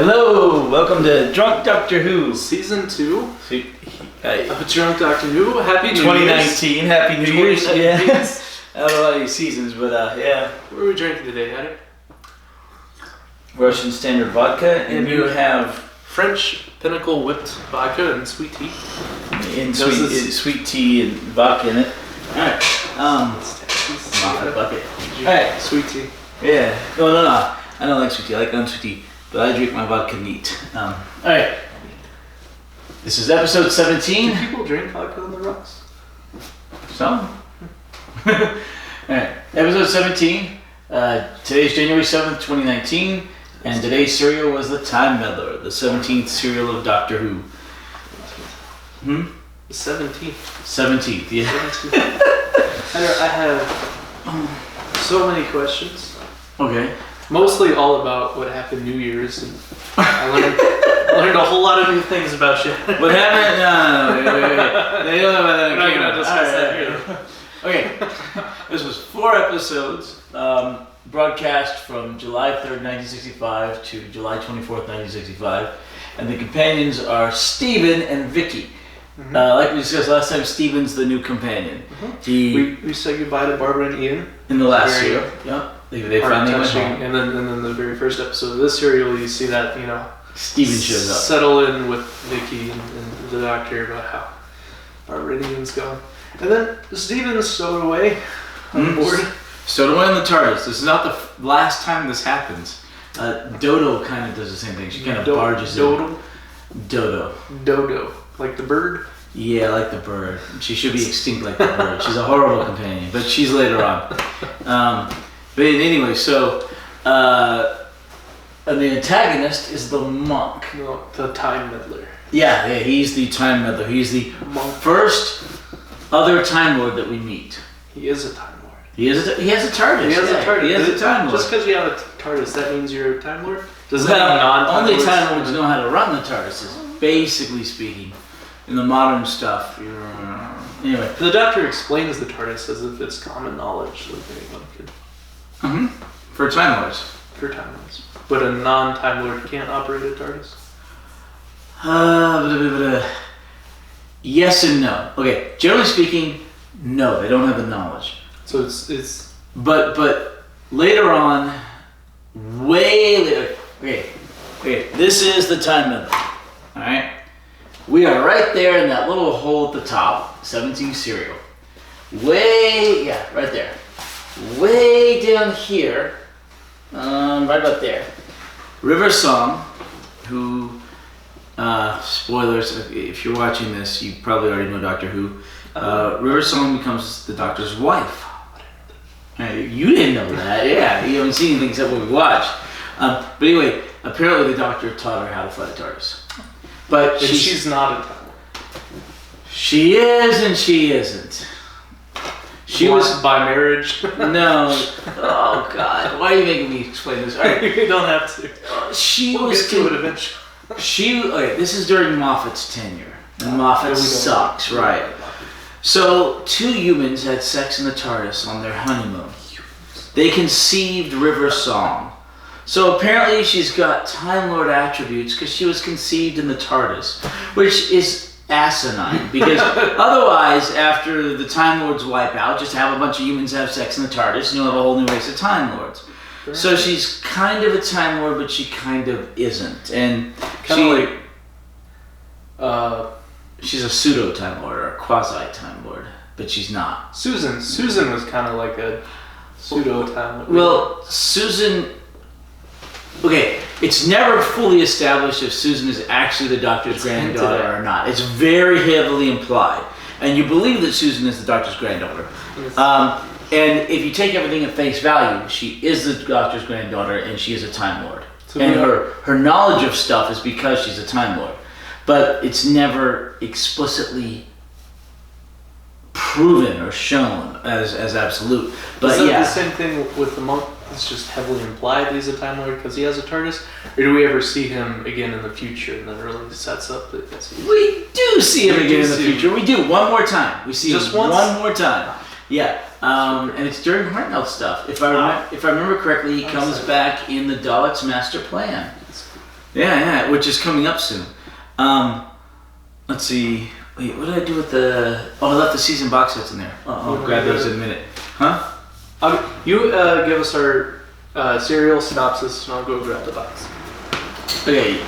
Hello, welcome to Drunk Doctor Who. Season 2 of Drunk Doctor Who. Happy New 2019, Year's. Happy New Year's. 2019. Yeah. I don't know any seasons, but yeah. What are we drinking today, Hatter? Russian Standard Vodka, and you have French Pinnacle Whipped Vodka and sweet tea. sweet tea and vodka in it. Alright, Moffat bucket. Alright. Sweet tea. Yeah, no. I don't like sweet tea, I like unsweet tea, but I drink my vodka neat. Alright. This is episode 17. Do people drink vodka on the rocks? Some. Alright, episode 17. Today's January 7th, 2019, and today's serial was the Time Meddler, the 17th serial of Doctor Who. The 17th. 17th, yeah. 17th. I have so many questions. Okay. Mostly all about what happened New Year's. And I learned a whole lot of new things about you. What happened? No, wait. They don't know about that. We're not going to discuss that here. Okay. This was 4 episodes, broadcast from July 3rd, 1965 to July 24th, 1965. And the companions are Stephen and Vicky. Mm-hmm. Like we discussed last time, Stephen's the new companion. Mm-hmm. We said goodbye to Barbara and Ian. In the last serial. Yeah. They finally went home. And then the very first episode of this serial, you see that, Stephen shows up. Settle in with Vicky and the doctor about how Barbara and Ian's gone. And then Stephen's stowed away on board. Stowed away in the TARDIS. This is not the last time this happens. Dodo kind of does the same thing. She kind of barges in. Dodo. Like the bird? Yeah, like the bird. She should be extinct like the bird. She's a horrible companion, but she's later on. But anyway, so and the antagonist is the monk. No, the Time Meddler. Yeah, he's the Time Meddler. He's the first other Time Lord that we meet. He is a Time Lord. He has a TARDIS. He has a Time Lord. Just because you have a TARDIS, that means you're a Time Lord? Does that mean only Time Lords know how to run the TARDIS, basically speaking, in the modern stuff. Anyway. The Doctor explains the TARDIS as if it's common knowledge, like anyone could. For Time Lords. For Time Lords. But a non-Time Lord can't operate a TARDIS? Yes and no. Okay, generally speaking, no, they don't have the knowledge. So it's. But later on, way later. Okay. This is the Time Meddler. All right. We are right there in that little hole at the top, 17 serial. Right there. Way down here, right about there. River Song, who, spoilers, if you're watching this, you probably already know Doctor Who. River Song becomes the Doctor's wife. You didn't know that, yeah. You haven't seen anything except what we watched. But anyway, apparently the Doctor taught her how to fly the TARDIS. But she's not a Time Lord. She is and she isn't. She was by marriage. No. Oh God! Why are you making me explain this? All right. You don't have to. We'll get to it eventually. This is during Moffat's tenure. And Moffat sucks, right? So 2 humans had sex in the TARDIS on their honeymoon. They conceived River Song. So apparently she's got Time Lord attributes because she was conceived in the TARDIS, which is asinine, because otherwise, after the Time Lords wipe out, just have a bunch of humans have sex in the TARDIS and you'll have a whole new race of Time Lords. Sure. So she's kind of a Time Lord, but she kind of isn't. And she's a pseudo Time Lord or a quasi Time Lord, but she's not. Susan was kind of like a pseudo Time Lord. Well, Susan. Okay, it's never fully established if Susan is actually the Doctor's granddaughter or not. It's very heavily implied. And you believe that Susan is the Doctor's granddaughter. Yes. And if you take everything at face value, she is the Doctor's granddaughter and she is a Time Lord. So and her knowledge of stuff is because she's a Time Lord. But it's never explicitly proven or shown as absolute. But is that the same thing with the monk? It's just heavily implied that he's a Time Lord because he has a TARDIS? Or do we ever see him again in the future and that really sets up that we do see him again in the future. We do, one more time. We see just him one more time. Yeah. And it's during Hartnell stuff. If I remember correctly, he comes back in the Daleks' master plan. Yeah, which is coming up soon. Let's see. Wait, what did I do with the... Oh, I left the season box sets in there. I'll grab those in a minute. Huh? You give us our serial synopsis, and I'll go grab the box. Okay.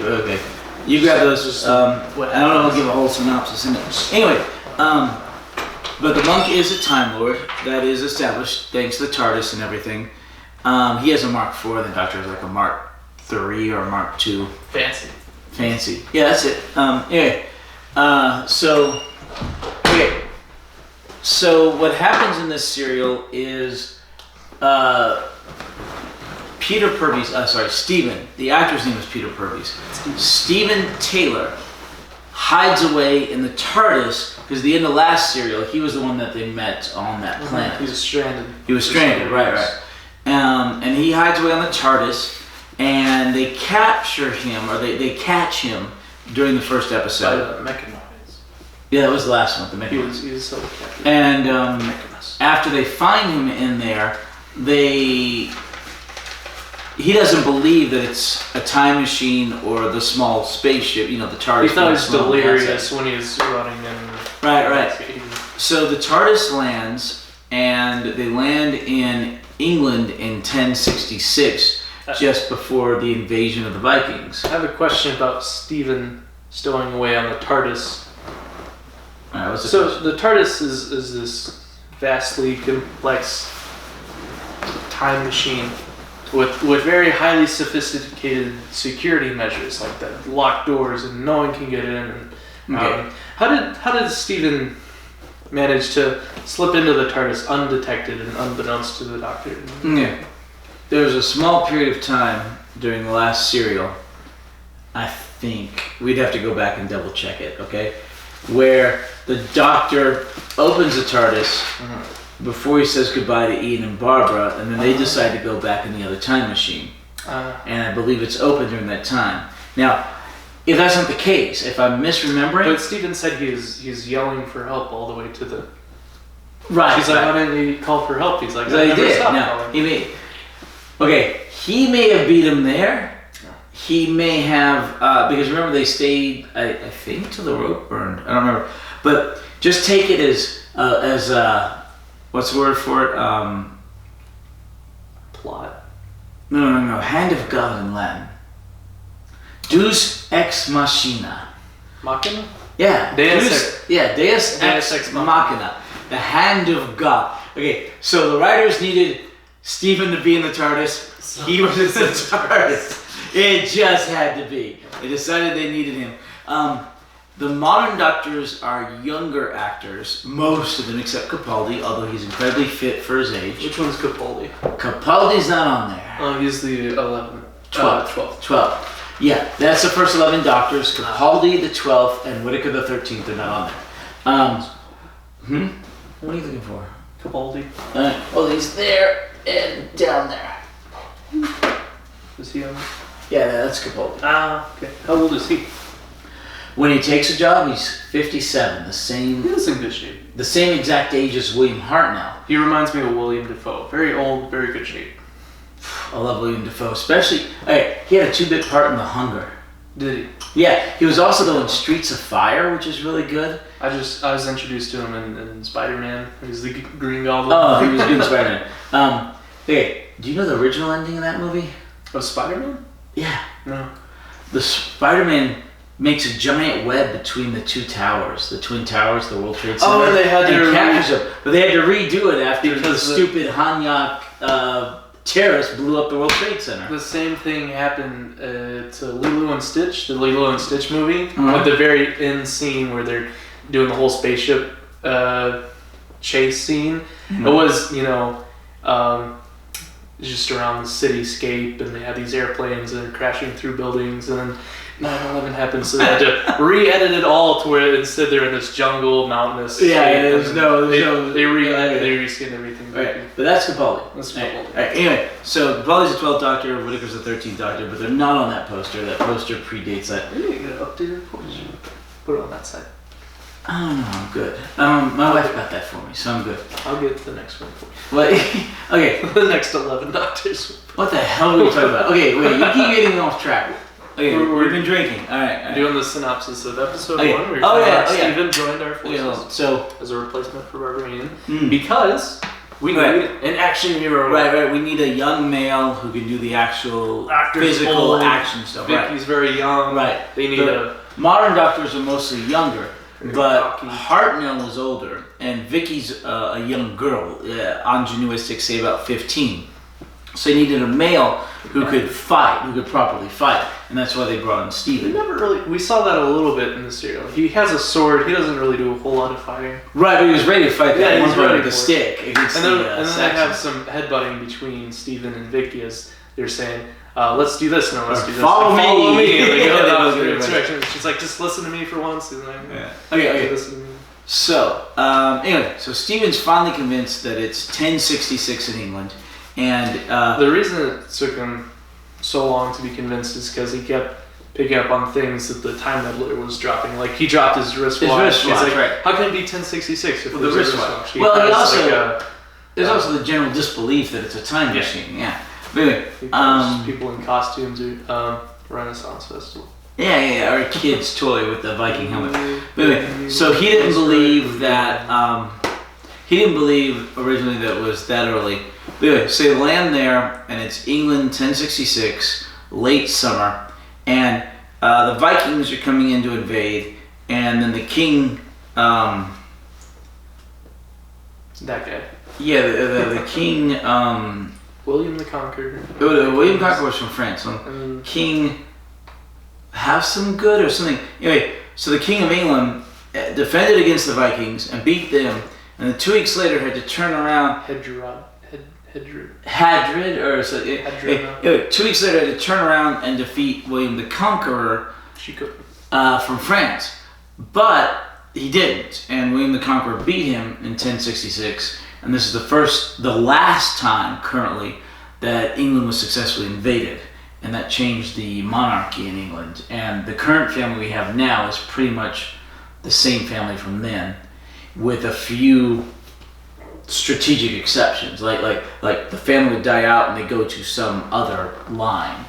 You grab those. I don't know if I'll give a whole synopsis in it. Anyway, but the monk is a Time Lord. That is established thanks to the TARDIS and everything. He has a Mark IV, and the Doctor has like a Mark III or a Mark II. Fancy. Yeah, that's it. Anyway, so what happens in this serial is Peter Purves, Stephen, the actor's name is Peter Purves. Stephen Taylor hides away in the TARDIS because at the end of the last serial, he was the one that they met on that planet. He was stranded. Right. And he hides away on the TARDIS, and they capture him, or they catch him during the first episode. Yeah, that was the last one, the Mechanics. He was so captured. And after they find him in there, he doesn't believe that it's a time machine or the small spaceship, the TARDIS. He thought it was delirious when he was running in. Right. So the TARDIS lands, and they land in England in 1066, just before the invasion of the Vikings. I have a question about Stephen stowing away on the TARDIS. All right, so the TARDIS is this vastly complex time machine with very highly sophisticated security measures, like the locked doors and no one can get in. How did Stephen manage to slip into the TARDIS undetected and unbeknownst to the Doctor? Yeah. There was a small period of time during the last serial, I think, we'd have to go back and double check it, okay? Where the Doctor opens the TARDIS before he says goodbye to Ian and Barbara, and then they decide to go back in the other time machine. And I believe it's open during that time. Now, if that's not the case, if I'm misremembering... But Stephen said he's yelling for help all the way to the... Right. He's like, why didn't he call for help? He's like, he did. No, he may have beat him there. He may have, because remember they stayed, I think, till the rope burned. I don't remember. But just take it as what's the word for it? Plot. No. Hand of God in Latin. Deus ex machina. Machina? Yeah. Deus ex machina. The hand of God. Okay, so the writers needed Stephen to be in the TARDIS. He was in the TARDIS. It just had to be. They decided they needed him. The modern Doctors are younger actors, most of them except Capaldi, although he's incredibly fit for his age. Which one's Capaldi? Capaldi's not on there. Oh, he's the 11th. 12th. Yeah, that's the first 11 Doctors. Capaldi the 12th and Whittaker the 13th are not on there. What are you looking for? Capaldi. Well, he's there and down there. Is he on? Yeah, that's Capaldi. Okay. How old is he? When he takes a job, he's 57. The same. He's in good shape. The same exact age as William Hartnell. He reminds me of William Dafoe. Very old, very good shape. I love William Dafoe, especially. He had a 2-bit part in The Hunger. Did he? Yeah, he was also though in Streets of Fire, which is really good. I was introduced to him in Spider-Man. He's the Green Goblin. Oh, he was good in Spider-Man. Do you know the original ending of that movie? Of Spider-Man? Yeah. No. The Spider-Man makes a giant web between the two towers, the Twin Towers, the World Trade Center. Oh, and they had to captures them, but they had to redo it after the stupid Hanyak terrorists blew up the World Trade Center. The same thing happened to Lilo and Stitch, the Lilo and Stitch movie, with the very end scene where they're doing the whole spaceship chase scene. It was, just around the cityscape, and they had these airplanes that are crashing through buildings, and then 9/11 happened, so they had to re-edit it all to where instead they're in this jungle, mountainous. They reskinned everything. Right, but that's Capaldi. That's Capaldi. Right, anyway, so Capaldi's the 12th Doctor, Whittaker's the 13th Doctor, but they're not on that poster. That poster predates that. Maybe get an updated poster. Put it on that side. I don't know, I'm good. My wife got that for me, so I'm good. I'll get the next one for you. What? Okay. The next 11 Doctors. What the hell are we talking about? Okay, wait, you keep getting off track. Okay, we've been drinking. All right. Doing the synopsis of episode 1. Steven joined our forces as a replacement for Barbara because we need an action hero. Right. We need a young male who can do the actual physical action stuff. Vicky's very young. Right. They need modern doctors are mostly younger, but Hartnell is older, and Vicky's a young girl. Ingenuistics say about 15. So they needed a male who could fight, who could properly fight, and that's why they brought in Steven. We saw that a little bit in the serial. He has a sword. He doesn't really do a whole lot of fighting. Right, but he was ready to fight that one part with the stick against and then they have some headbutting between Steven and Vicky as they're saying, let's do this now, let's do this. Follow me. And they go in the direction. She's like, just listen to me for once. And Okay. Listen to me. So, anyway, Steven's finally convinced that it's 1066 in England. And the reason it took him so long to be convinced is because he kept picking up on things that the Time Meddler was dropping. Like, he dropped his wristwatch. He's like, how can it be 1066 if there's a wristwatch? Well, there's also the general disbelief that it's a time machine. Yeah. But anyway, people in costumes or Renaissance Festival. Yeah, or a kid's toy with the Viking helmet. But anyway, so he didn't believe that. He didn't believe originally that it was that early. But anyway, so they land there, and it's England 1066, late summer, and the Vikings are coming in to invade, and then the king. That guy. Yeah, the king. William the Conqueror. William the Conqueror was from France. King. Have some good or something. Anyway, so the King of England defended against the Vikings and beat them, and then 2 weeks later had to turn around. Hadrid, or so. Anyway, 2 weeks later had to turn around and defeat William the Conqueror from France, but he didn't, and William the Conqueror beat him in 1066, and this is the last time currently that England was successfully invaded. And that changed the monarchy in England. And the current family we have now is pretty much the same family from then, with a few strategic exceptions. Like the family would die out and they go to some other line,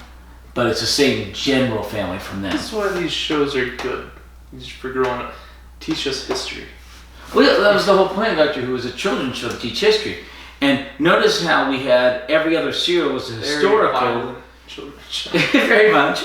but it's the same general family from then. That's why these shows are good. Just for growing up, teach us history. Well, that was the whole point of Doctor Who, was a children's show to teach history. And notice how we had every other serial was a historical. Very much,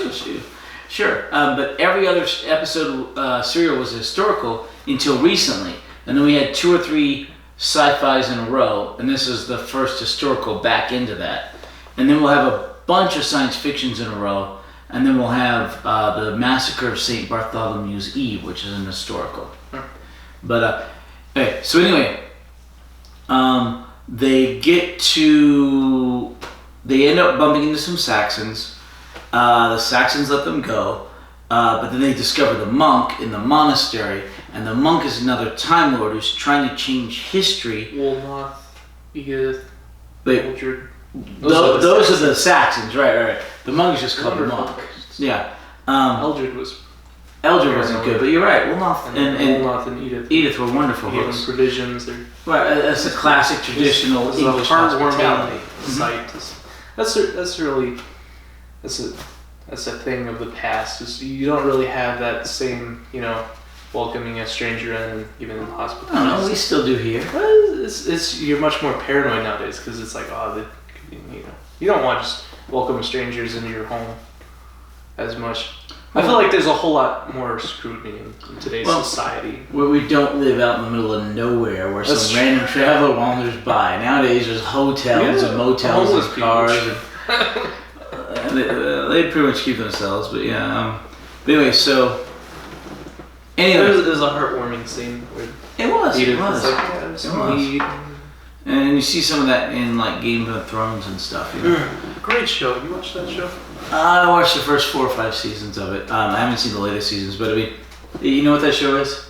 sure. But every other episode serial was historical until recently, and then we had 2 or 3 sci-fis in a row, and this is the first historical back into that. And then we'll have a bunch of science fictions in a row, and then we'll have the Massacre of St. Bartholomew's Eve, which is an historical. But okay, so anyway, they end up bumping into some Saxons. The Saxons let them go, but then they discover the monk in the monastery, and the monk is another Time Lord who's trying to change history. Wolmoth, Edith, Eldred. Those are the Saxons, right. The monk is just called the monk. Yeah. Eldred wasn't good, but you're right. Wolmoth and Edith were wonderful books. books. Provisions. Right, that's a classic traditional English hospitality. Site. That's a thing of the past. Is you don't really have that same, welcoming a stranger in, even in hospitality. I don't know, we still do here. You're much more paranoid nowadays because it's like, you don't want to just welcome strangers into your home as much. I feel like there's a whole lot more scrutiny in today's society. Where we don't live out in the middle of nowhere where some random traveler wanders by. Nowadays there's hotels and motels and cars. And they pretty much keep themselves, but yeah. But anyway, so... There's a heartwarming scene. It was. Like, and you see some of that in like Game of Thrones and stuff. Great show. You watched that show? I watched the first 4 or 5 seasons of it. I haven't seen the latest seasons, but I mean, you know what that show is?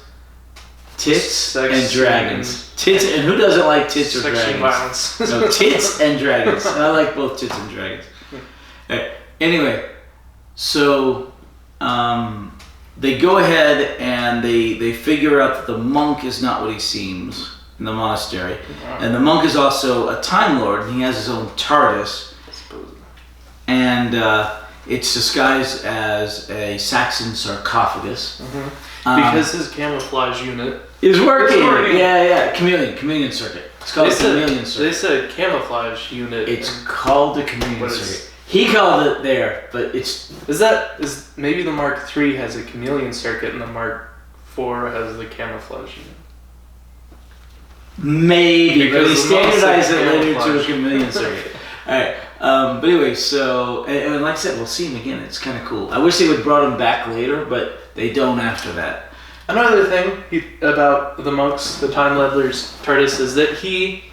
Tits and dragons. Tits, and who doesn't like tits or dragons? Violence. No, tits and dragons. And I like both tits and dragons. Anyway, so they go ahead and they figure out that the monk is not what he seems in the monastery, and the monk is also a Time Lord, and he has his own TARDIS. And It's disguised as a Saxon sarcophagus. Because his camouflage unit is working. Yeah. Chameleon circuit. It's called chameleon circuit. They said camouflage unit. It's called the chameleon circuit. He called it there, but it's... Is maybe the Mark III has a chameleon circuit and the Mark IV has the camouflage unit? Maybe, but they standardized it later to a chameleon circuit. Alright, but anyway, so, and like I said, we'll see him again. It's kind of cool. I wish they would have brought him back later, but they don't after that. Another thing about the monks, the Time Meddler's TARDIS, is that he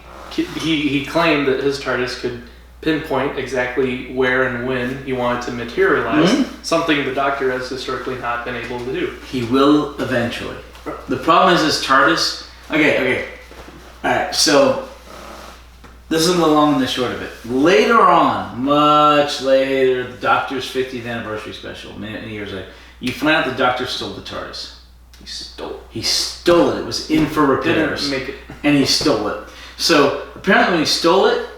claimed that his TARDIS could pinpoint exactly where and when he wanted to materialize, something the Doctor has historically not been able to do. He will eventually. The problem is his TARDIS... Okay. Alright, so... This is the long and the short of it. Later on, much later, the Doctor's 50th anniversary special, many years later, you find out the Doctor stole the TARDIS. He stole it. It was in for repairs. Didn't make it. And he stole it. So, apparently when he stole it,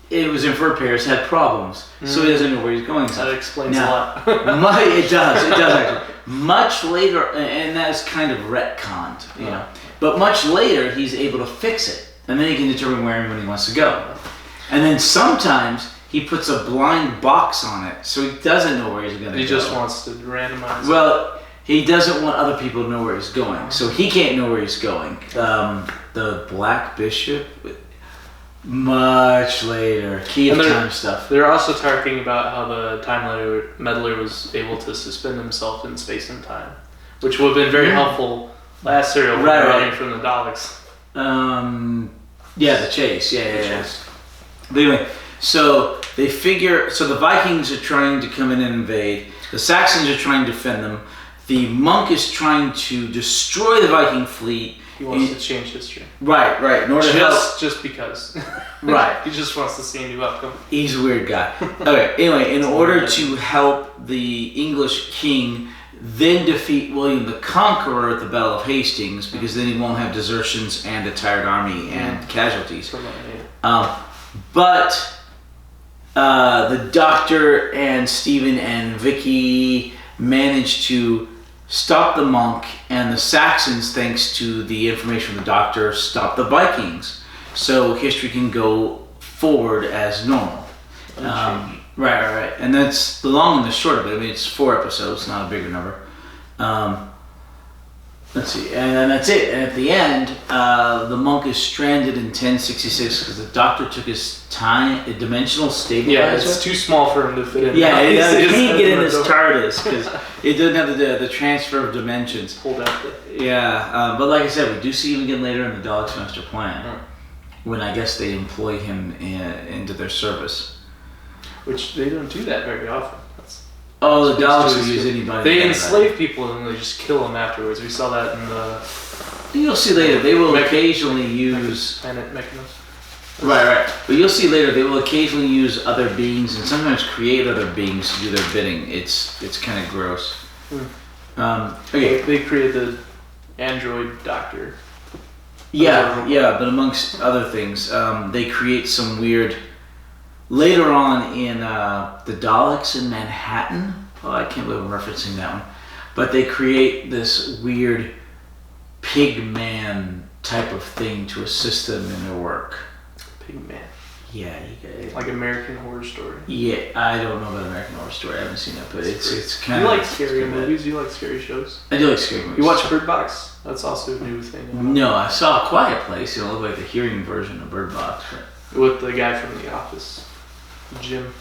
it was in for repairs, had problems. So he doesn't know where he's going. That explains a lot. It does actually. Much later, and that's kind of retconned, you know. But much later, he's able to fix it. And then he can determine where and when he wants to go. And then sometimes he puts a blind box on it, so he doesn't know where he's going to go. He just wants to randomize it. Well, he doesn't want other people to know where he's going, so he can't know where he's going. The Black Bishop, much later, key of time stuff. They're also talking about how the Time Meddler was able to suspend himself in space and time, which would have been very helpful last serial when running from the Daleks. The chase. Yeah. But anyway, so they figure. So the Vikings are trying to come in and invade. The Saxons are trying to defend them. The monk is trying to destroy the Viking fleet. He wants to change history. Right. In order to help. Just because. Right. He just wants to see a new outcome. He's a weird guy. Okay. Anyway, in order to help the English king then defeat William the Conqueror at the Battle of Hastings, because then he won't have desertions and a tired army and casualties. But the Doctor and Stephen and Vicky managed to stop the monk, and the Saxons, thanks to the information from the Doctor, stop the Vikings. So history can go forward as normal. Right. And that's the long and the short of it. I mean, it's 4 episodes, not a bigger number. Let's see, and then that's it. And at the end, the monk is stranded in 1066 because the Doctor took his dimensional stabilizer. Yeah, it's too small for him to fit in. Yeah, he can't get in his TARDIS because it doesn't have the transfer of dimensions. Pulled out but like I said, we do see him again later in the Daleks' Master Plan, when I guess they employ him into their service. Which they don't do that very often. The Daleks will use anybody. They enslave people and they just kill them afterwards. We saw that in the... You'll see later, they will occasionally use... Planet Mechanism. Right. But you'll see later, they will occasionally use other beings and sometimes create other beings to do their bidding. It's kind of gross. Okay. They created the android Doctor. Yeah, but amongst other things, they create some weird... Later on in the Daleks in Manhattan, I can't believe I'm referencing that one, but they create this weird pig man type of thing to assist them in their work. Pig man? Yeah. Like American Horror Story? Yeah, I don't know about American Horror Story. I haven't seen it, but it's kind of... You like scary movies? You like scary shows? I do like scary movies. You watch Bird Box? That's also a new thing. No, I saw A Quiet Place. It looked like the hearing version of Bird Box. With the guy from The Office. Jim.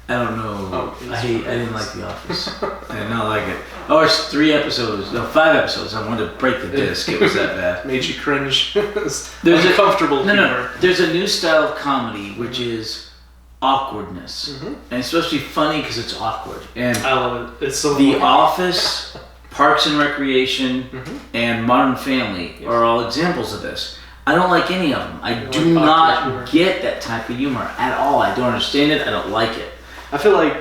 I don't know. I didn't like The Office. I did not like it. I watched 5 episodes. I wanted to break the disc. It was that bad. Made you cringe. There's uncomfortable humor. There's a new style of comedy which is awkwardness, and it's supposed to be funny because it's awkward. And I love it. It's so The funny. Office, Parks and Recreation, and Modern Family are all examples of this. I don't like any of them. I do not get that type of humor at all. I don't understand it. I don't like it. I feel like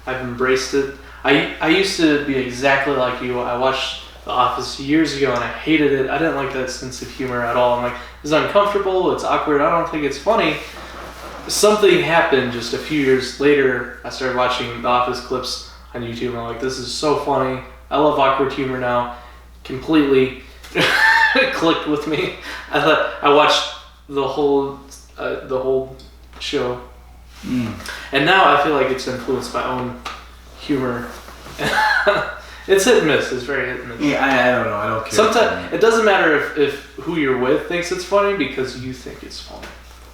I've embraced it. I used to be exactly like you. I watched The Office years ago and I hated it. I didn't like that sense of humor at all. I'm like, it's uncomfortable. It's awkward. I don't think it's funny. something happened just a few years later. I started watching The Office clips on YouTube, and I'm like, this is so funny. I love awkward humor now. Completely clicked with me. I watched the whole show, and now I feel like it's influenced my own humor. It's hit and miss. It's very hit and miss. Yeah, I don't know. I don't care. Sometimes it doesn't matter if who you're with thinks it's funny, because you think it's funny.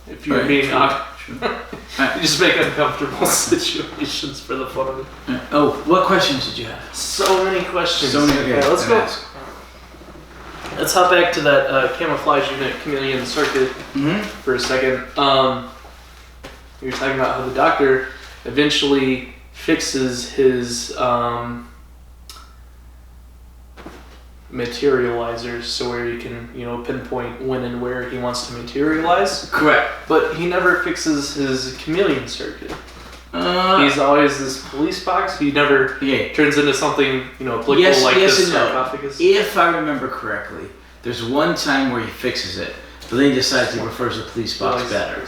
If you're being awkward, you just make uncomfortable situations for the fun of it. Oh, what questions did you have? So many questions. So many. Okay, let's go. Let's hop back to that camouflage unit chameleon circuit for a second. You were talking about how the Doctor eventually fixes his materializers, so where he can, pinpoint when and where he wants to materialize. Correct. But he never fixes his chameleon circuit. He's always this police box. He never turns into something, applicable like this sarcophagus. If I remember correctly, there's one time where he fixes it, but then he decides he prefers the police box better.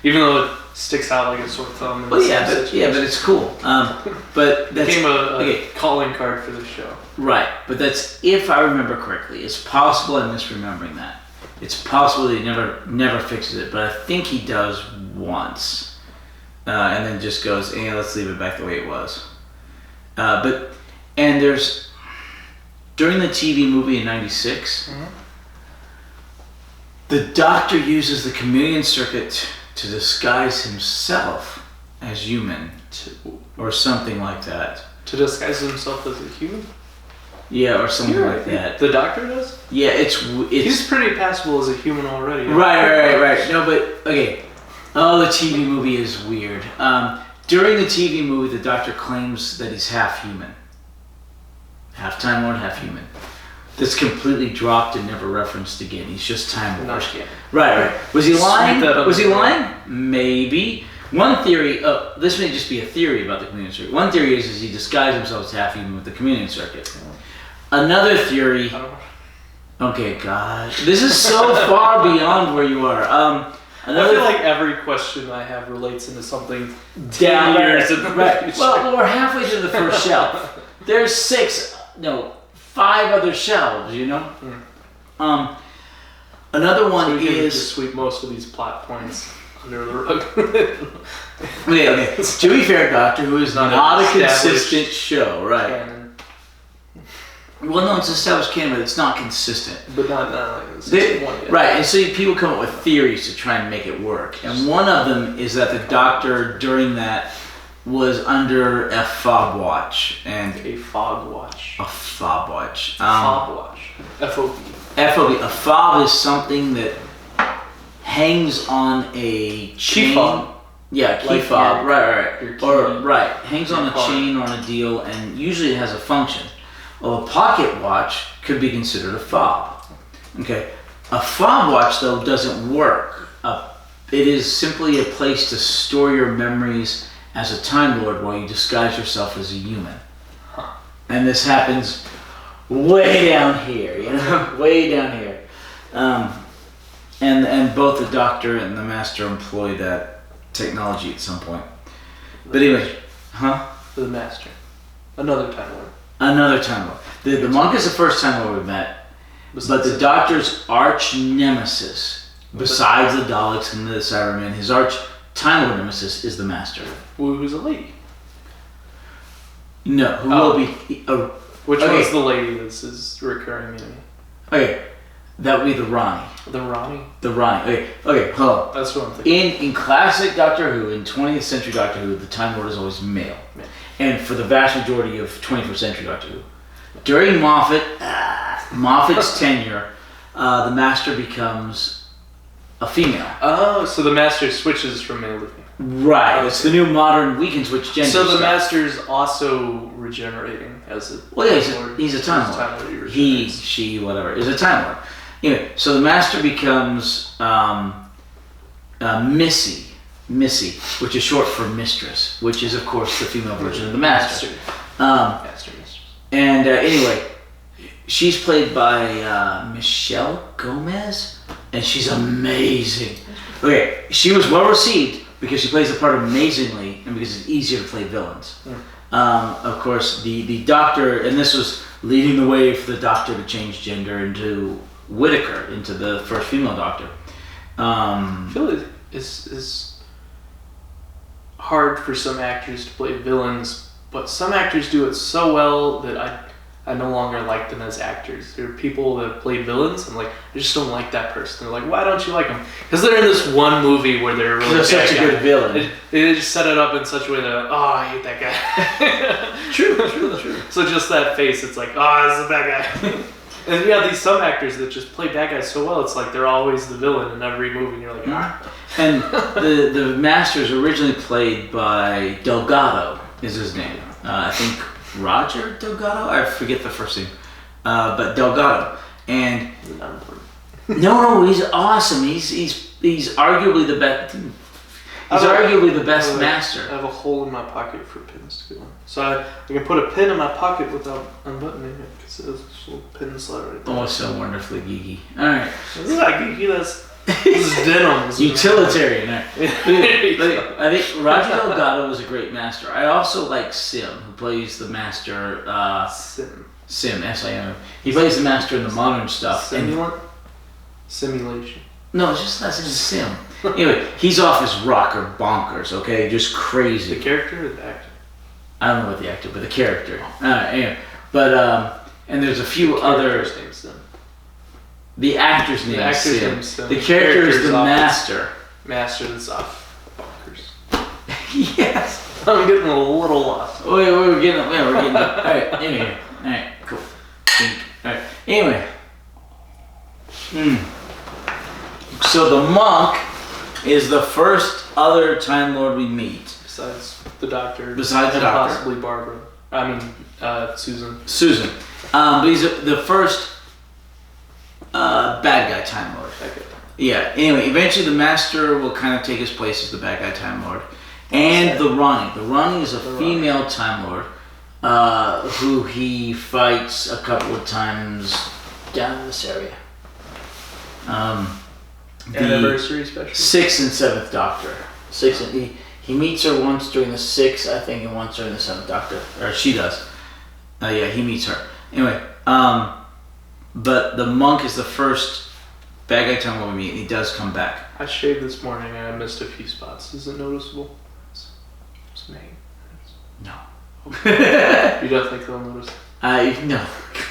Even though it sticks out like a sore thumb. But it's cool. But that became a calling card for the show. Right, but that's if I remember correctly. It's possible I'm misremembering that. It's possible that he never fixes it, but I think he does once, and then just goes, let's leave it back the way it was. And there's during the TV movie in '96, the Doctor uses the chameleon circuit to disguise himself as human, or something like that. To disguise himself as a human? Yeah, or something like that. The Doctor does? Yeah, it's he's pretty passable as a human already. Right. No, but okay. Oh, the TV movie is weird. During the TV movie, the Doctor claims that he's half human, half Time Lord, half human. That's completely dropped and never referenced again. He's just Time Lord. Right. Was he lying? Was he lying? Maybe. One theory, this may just be a theory about the chameleon circuit. One theory is he disguised himself as half human with the chameleon circuit. Another theory. Okay, God, this is so far beyond where you are. I feel like every question I have relates into something down years in the right. Well, we're halfway to the first shelf. There's 5 other shelves. Another one so is just sweep most of these plot points under the rug. Okay. To be fair, Doctor Who is not a consistent show, right? Canon. Well, no, it's established canon, but it's not consistent. But not like this. Right, and so people come up with theories to try and make it work. And one of them is that the Doctor, during that, was under a fob watch. And a fog watch. A fob watch. Fob watch. FOB. FOB. A fob is something that hangs on a chain. Key fob. Yeah, key like fob. Right. Your key, hangs on a chain or on a deal, and usually it has a function. Well, a pocket watch could be considered a fob. Okay, a fob watch though doesn't work. It is simply a place to store your memories as a Time Lord while you disguise yourself as a human. And this happens way down here, way down here. And both the Doctor and the Master employ that technology at some point. But anyway, The Master. Another Time Lord. Another Time Lord. The monk is the first Time Lord we've met, but the Doctor's arch nemesis, besides the Daleks and the Cybermen, his arch Time Lord nemesis is the Master. Who's a lady? No, who will be... Which one's the lady that's his recurring enemy? Okay, that would be the Ronnie. The Ronnie? The Ronnie. Okay, hold on. That's what I'm thinking. In classic Doctor Who, in 20th century Doctor Who, the Time Lord is always male. Yeah. And for the vast majority of 21st century Doctor Who. During Moffat's tenure, the Master becomes a female. Oh, so the Master switches from male to female. Right. Okay. It's the new modern, we can switch genders. So the Master's also regenerating as a... Well, yeah, he's a Time Lord. He, she, whatever, is a Time Lord. Anyway, so the Master becomes Missy, which is short for mistress, which is, of course, the female version of the Master. Mistress. And anyway, she's played by Michelle Gomez, and she's amazing. Okay, she was well received, because she plays the part amazingly and because it's easier to play villains. Of course, the Doctor, and this was leading the way for the Doctor to change gender into Whittaker, into the first female Doctor. I feel it's hard for some actors to play villains, but some actors do it so well that I no longer like them as actors. There are people that play villains, and like I just don't like that person. They're like, why don't you like them? Because they're in this one movie where they're really they're such a good villain. They just set it up in such a way that I hate that guy. True. So just that face, it's like, this is a bad guy. And you have these some actors that just play bad guys so well. It's like they're always the villain in every movie, and you're like, And the Master is originally played by Delgado, is his name. I think Roger Delgado. I forget the first name, but Delgado. And no, he's awesome. He's arguably the best. He's arguably the best Master. I have a hole in my pocket for pins to go in. So I can put a pin in my pocket without unbuttoning it because there's a little pin slot right there. Oh, so wonderfully geeky. All right. This is not geeky. This is denim. Utilitarian. Right. I think Roger Delgado was a great Master. I also like Sim, who plays the Master. Sim, S-I-M. He plays the Master in the modern stuff. Simulation. No, it's just less than Sim. Anyway, he's off his rocker bonkers, okay? Just crazy. The character or the actor? I don't know about the actor, but the character. Anyway. But, and there's a few other... The actor's name is Sim. The character is the Master. Master that's off bonkers. Yes. I'm getting a little lost. We're getting up. Alright, anyway. Alright, cool. Alright, anyway. So the monk is the first other Time Lord we meet. Besides the Doctor. Besides the Doctor. Possibly Barbara. Susan. Susan. But he's the first bad guy Time Lord. Okay. Yeah, anyway, eventually the Master will kind of take his place as the bad guy Time Lord. And the Ronnie. The Ronnie is a female Time Lord who he fights a couple of times down in this area. Anniversary special? 6th and 7th Doctor. He meets her once during the 6th, I think, and once during the 7th Doctor. Or she does. Yeah, he meets her. Anyway, but the monk is the first bad guy Time Lord we meet, and he does come back. I shaved this morning and I missed a few spots. Is it noticeable? It's me. No. You don't think they'll notice? No.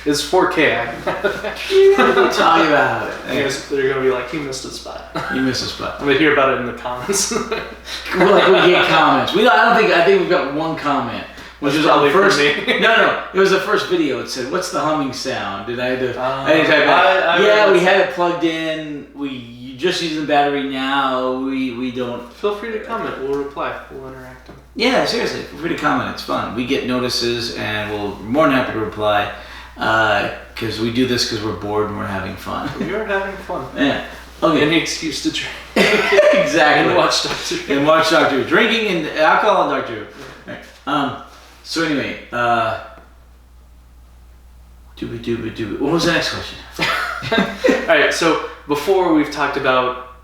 It's 4K. What are you talking about? They're going to be like, you missed a spot. You missed a spot. I'm going to hear about it in the comments. We get comments. I think we've got one comment. Which was on the first. No. It was the first video. It said, "What's the humming sound?" And I had to type we had it plugged in. You just using the battery now. We don't. Feel free to comment. We'll reply. We'll interact. Yeah, seriously, feel free to comment. It's fun. We get notices, and we're more than happy to reply. Because we do this because we're bored and we're having fun. We are having fun. Yeah. Okay. Any excuse to drink. Exactly. And watch Doctor Who. And watch Doctor Who. Drinking and alcohol and Doctor Who. Right. So anyway, what was the next question? Alright, so before we've talked about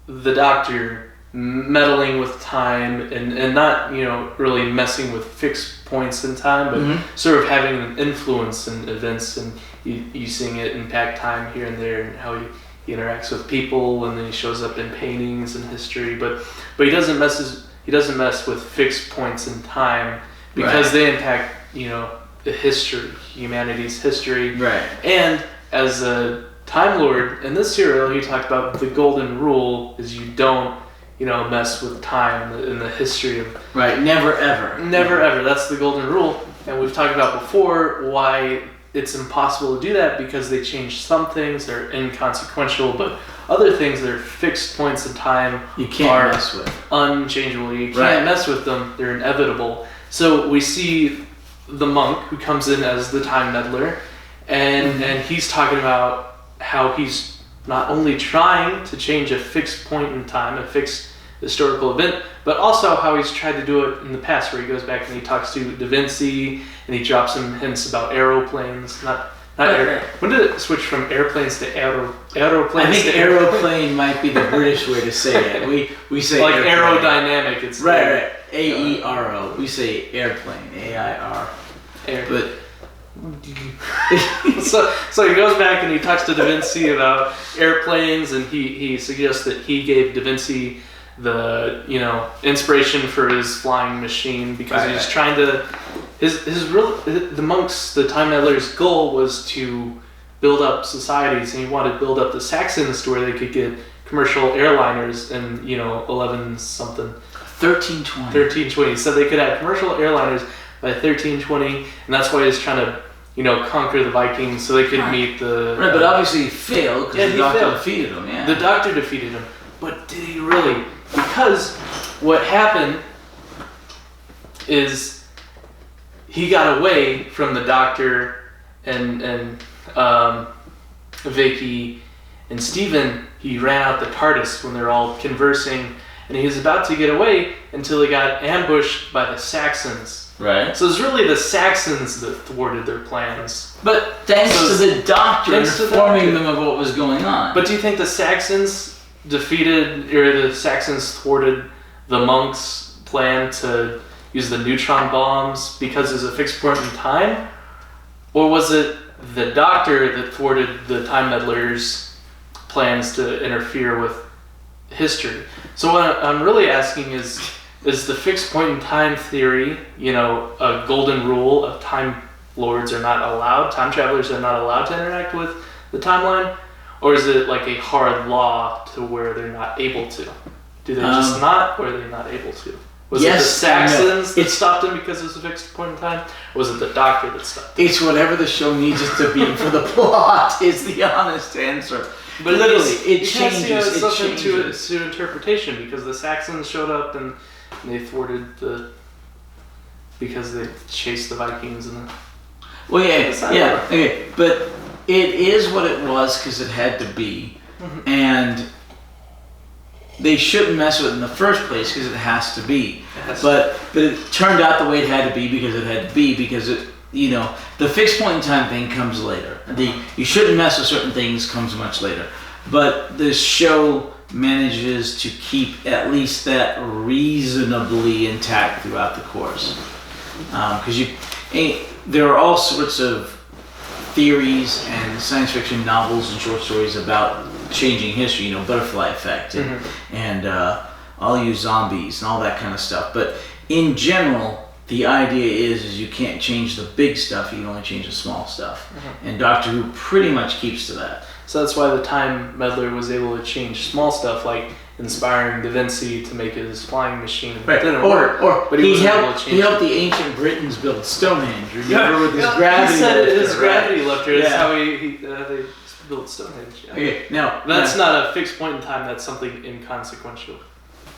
the Doctor meddling with time and not, really messing with fixed points in time, but sort of having an influence in events, and you seeing it impact time here and there, and how he interacts with people, and then he shows up in paintings and history, but he doesn't mess with fixed points in time. Because they impact, the history, humanity's history. Right. And as a Time Lord, in this serial, he talked about the golden rule is you don't, mess with time in the history of... Right, never ever. Never ever, that's the golden rule. And we've talked about before why it's impossible to do that, because they change some things, they're inconsequential, but other things that are fixed points in time you can't mess with. Unchangeable. You can't mess with them, they're inevitable. So we see the monk who comes in as the Time Meddler, and he's talking about how he's not only trying to change a fixed point in time, a fixed historical event, but also how he's tried to do it in the past, where he goes back and he talks to Da Vinci, and he drops some hints about aeroplanes, not When did it switch from airplanes to aeroplanes? I think aeroplane might be the British way to say it. We say like airplane. aerodynamic. It's right. AERO. We say airplane. AIR. But so he goes back and he talks to Da Vinci about airplanes, and he suggests that he gave Da Vinci the inspiration for his flying machine because he's trying to the monks, the Time Meddler's goal was to build up societies, and he wanted to build up the Saxons to where they could get commercial airliners in 1320, so they could have commercial airliners by 1320, and that's why he's trying to conquer the Vikings so they could meet the right. But obviously he failed because the doctor defeated him. Yeah, the doctor defeated him, but did he really? Because what happened is he got away from the doctor and Vicky and Stephen. He ran out the TARDIS when they're all conversing, and he was about to get away until he got ambushed by the Saxons. Right. So it's really the Saxons that thwarted their plans. But thanks to the doctor informing them of what was going on. But do you think the Saxons thwarted the monks' plan to use the neutron bombs because there's a fixed point in time? Or was it the doctor that thwarted the Time Meddler's plans to interfere with history? So what I'm really asking is the fixed point in time theory, a golden rule of time lords are not allowed, time travelers are not allowed to interact with the timeline? Or is it like a hard law to where they're not able to? Do they just not, or are they not able to? Was it the Saxons that stopped him because it was a fixed point in time? Or was it the doctor that stopped him? It's whatever the show needs it to be for the plot is the honest answer. But literally, it changes. It changes to interpretation because the Saxons showed up and they thwarted because they chased the Vikings and. Well, yeah, okay, but it is what it was because it had to be, and they shouldn't mess with it in the first place because it has to be. But it turned out the way it had to be because it had to be because the fixed point in time thing comes later. You shouldn't mess with certain things comes much later, but the show manages to keep at least that reasonably intact throughout the course because there are all sorts of theories and science fiction novels and short stories about changing history, butterfly effect and I'll use zombies and all that kind of stuff. But in general, the idea is you can't change the big stuff, you can only change the small stuff. And Doctor Who pretty much keeps to that. So that's why the Time Meddler was able to change small stuff like inspiring Da Vinci to make his flying machine. Right. It didn't work, but he helped the ancient Britons build Stonehenge. Remember with his gravity? He said lifter, his gravity lifter is how they built Stonehenge. Yeah. Okay, now that's not a fixed point in time. That's something inconsequential.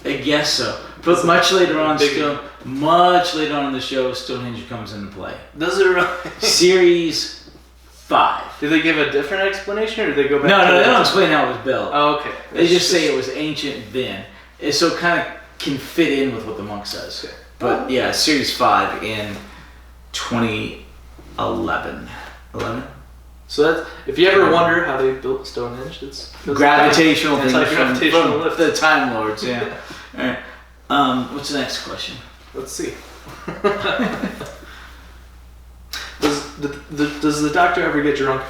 I guess so. But much later on in the show, Stonehenge comes into play. Does it really? Series 5. Did they give a different explanation, or did they go back? No, they don't explain how it was built. Oh, okay. They just say it was ancient then. So it kind of can fit in with what the monk says. Okay. But yeah, Series 5 in 2011. 11? So that's, if you ever wonder how they built Stonehenge, it's gravitational thing from lift. The Time Lords, yeah. All right. What's the next question? Let's see. Does the Doctor ever get drunk?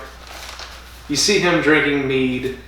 You see him drinking mead.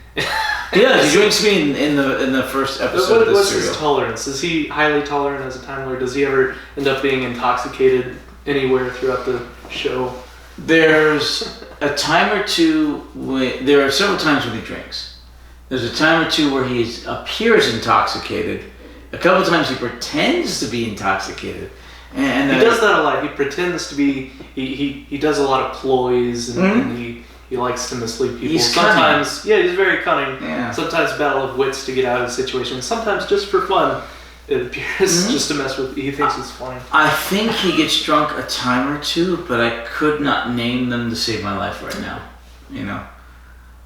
Yeah, he drinks mead in the first episode. What's his tolerance? Is he highly tolerant as a Time Lord? Does he ever end up being intoxicated anywhere throughout the show? There's a time or two. There are several times when he drinks. There's a time or two where he appears intoxicated. A couple times he pretends to be intoxicated. And he does that a lot. He pretends to be. He does a lot of ploys, and he likes to mislead people. He's sometimes, cunning. he's very cunning. Yeah. Sometimes battle of wits to get out of the situation. Sometimes just for fun. It appears just to mess with. He thinks it's funny. I think he gets drunk a time or two, but I could not name them to save my life right now.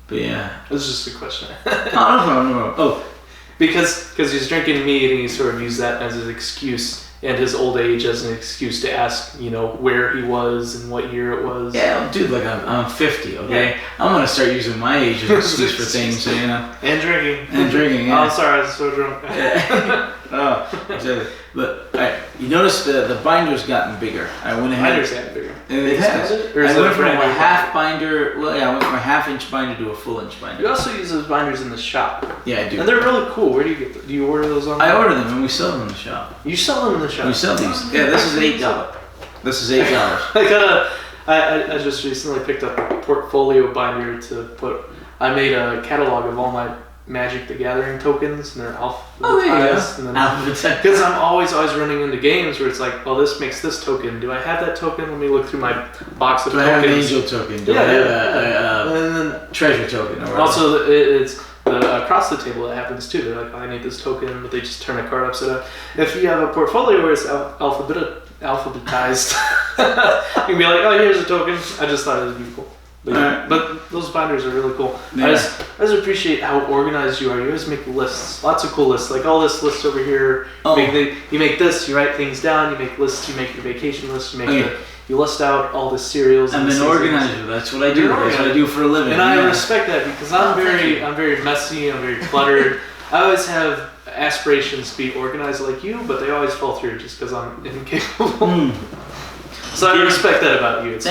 But yeah. This is just a question. No. Oh. Because he's drinking mead and he sort of used that as his excuse and his old age as an excuse to ask, where he was and what year it was. Yeah, dude, like I'm 50, okay? Yeah. I'm gonna start using my age as an excuse for things, And drinking. Yeah. Oh, I'm sorry, I was so drunk. Oh, exactly. But you notice the binder's gotten bigger. I went ahead. Binder's gotten bigger. It has. I went from a half binder. Well, yeah, I went from a half-inch binder to a full-inch binder. You also use those binders in the shop. Yeah, I do. And they're really cool. Where do you get them? Do you order those online? I order them and we sell them in the shop. You sell them in the shop? We sell these. Yeah, this is $8. This is $8. I just recently picked up a portfolio binder to put. I made a catalog of all my Magic the Gathering tokens, and they're alphabetized. Oh, there you go. Alphabetized. Because I'm always running into games where it's like, oh, this makes this token. Do I have that token? Let me look through my box of tokens. Do I have an angel token? Do I have a treasure token? Or also, it's across the table that happens too. They're like, oh, I need this token, but they just turn a card upside down. If you have a portfolio where it's alphabetized, you can be like, oh, here's a token. I just thought it was beautiful. But those binders are really cool. Yeah. I just appreciate how organized you are. You always make lists, lots of cool lists. Like all this list over here. Oh. You make this. You write things down. You make lists. You make your vacation list. You list out all the cereals. I'm an organizer. That's what I do. That's what I do for a living. And I respect that because I'm very messy. I'm very cluttered. I always have aspirations to be organized like you, but they always fall through just because I'm incapable. So I respect that about you. It's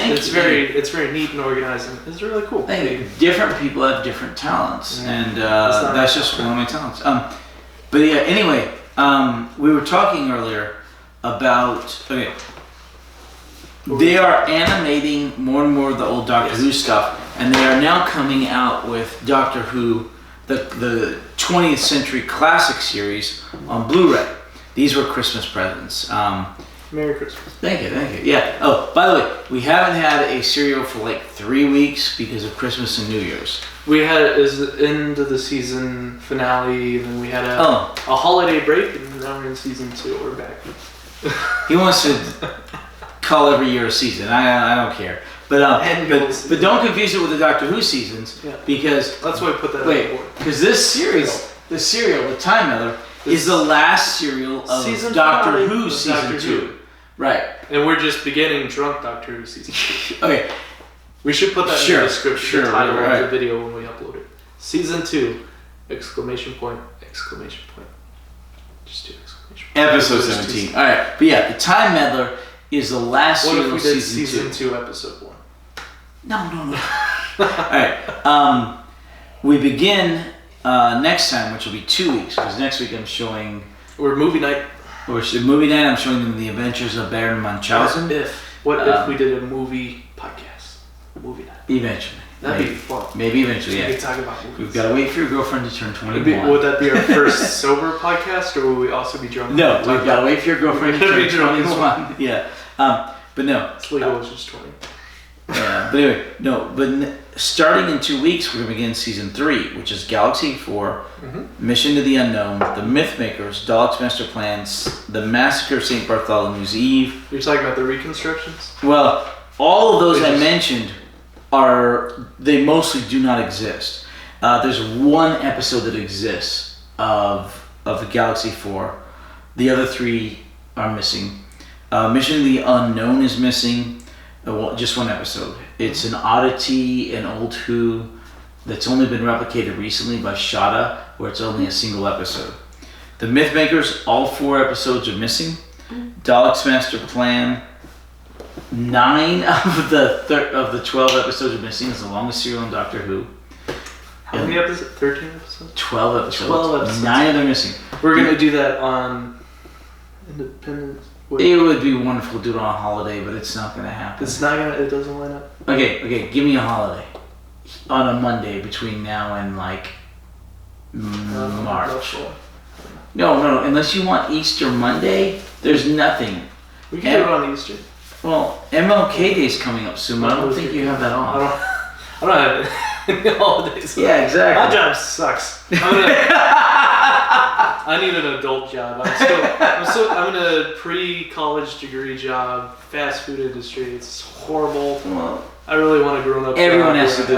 very neat and organized, and it's really cool. Different people have different talents, and that's just one of my talents. But yeah, anyway, we were talking earlier about they are animating more and more of the old Doctor Who stuff, and they are now coming out with Doctor Who, the 20th Century Classic series on Blu-ray. These were Christmas presents. Merry Christmas. Thank you. Yeah. Oh, by the way, we haven't had a serial for like 3 weeks because of Christmas and New Year's. We had the end of the season finale, and then we had a holiday break, and now we're in season 2. We're back. He wants to call every year a season. I don't care. But don't confuse it with the Doctor Who seasons because that's why I put that. Because this serial with Time Meddler, is the last serial of Doctor Who season 2. Right. And we're just beginning Drunk Doctor Who season 2. Okay. We should put that in the description, the title of the video when we upload it. Season 2, exclamation point. Just do exclamation point. Episode 17. Alright. But yeah, the Time Meddler is the last serial of season 2, episode 1? No. Alright. We begin next time, which will be 2 weeks, because next week I'm showing... Or movie night. I'm showing them The Adventures of Baron Munchausen. What if we did a movie podcast? Movie night. Eventually. That'd be fun. Maybe eventually, We could talk about movies. We've got to wait for your girlfriend to turn 21. Would that be our first sober podcast, or will we also be drunk? No, we've got to wait for your girlfriend to turn 21. Yeah. But no. It's legal, it's just 20. Yeah, but anyway, starting in 2 weeks, we're going to begin season 3, which is Galaxy 4, Mission to the Unknown, The Mythmakers, Dalek's Master Plans, The Massacre of St. Bartholomew's Eve. You're talking about the reconstructions? Well, all of those I mentioned they mostly do not exist. There's one episode that exists of the Galaxy 4. The other 3 are missing. Mission to the Unknown is missing. Just one episode. It's an oddity in Old Who that's only been replicated recently by Shada, where it's only a single episode. The Mythmakers, all 4 episodes are missing. Dalek's Master Plan, 9 of the 12 episodes are missing. It's the longest serial in Doctor Who. How many episodes? 13 episodes? 12 episodes. 9 of them are missing. We're going to do that on Independence. It would be wonderful to do it on a holiday, but it's not going to happen. It doesn't line up. Okay, give me a holiday. On a Monday between now and like March. No, unless you want Easter Monday, there's nothing. We can do it on Easter. Well, MLK Day's coming up soon, but I don't think you have that on. I don't have any holidays. Yeah, exactly. My job sucks. I need an adult job. I'm in a pre-college degree job, fast food industry. It's horrible. Well, I really want a grown-up job. everyone has to do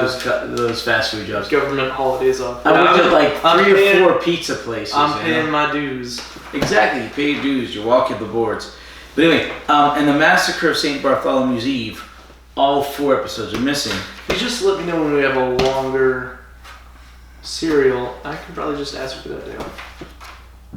those fast food jobs. Government holidays off. I worked at like 3 or 4 pizza places. I'm paying my dues. Exactly, you pay your dues, you're walking the boards. But anyway, and the Massacre of St. Bartholomew's Eve, all 4 episodes are missing. You just let me know when we have a longer serial. I could probably just ask you for that day off.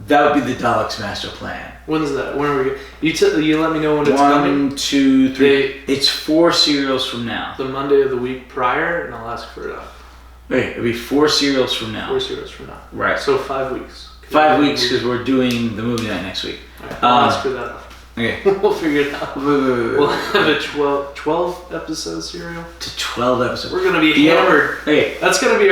That would be the Daleks' master plan. When's that? When are we? You let me know when it's coming. 1, 2, 3. It's 4 serials from now. The Monday of the week prior, and I'll ask for it off. Wait, it'll be 4 serials from now. 4 serials from now. Right. So 5 weeks. 5 weeks because we're doing the movie night next week. Right, I'll ask for that off. Okay. We'll figure it out. Wait. We'll have a 12 episode serial. To 12 episodes. We're gonna be hammered. Okay. That's gonna be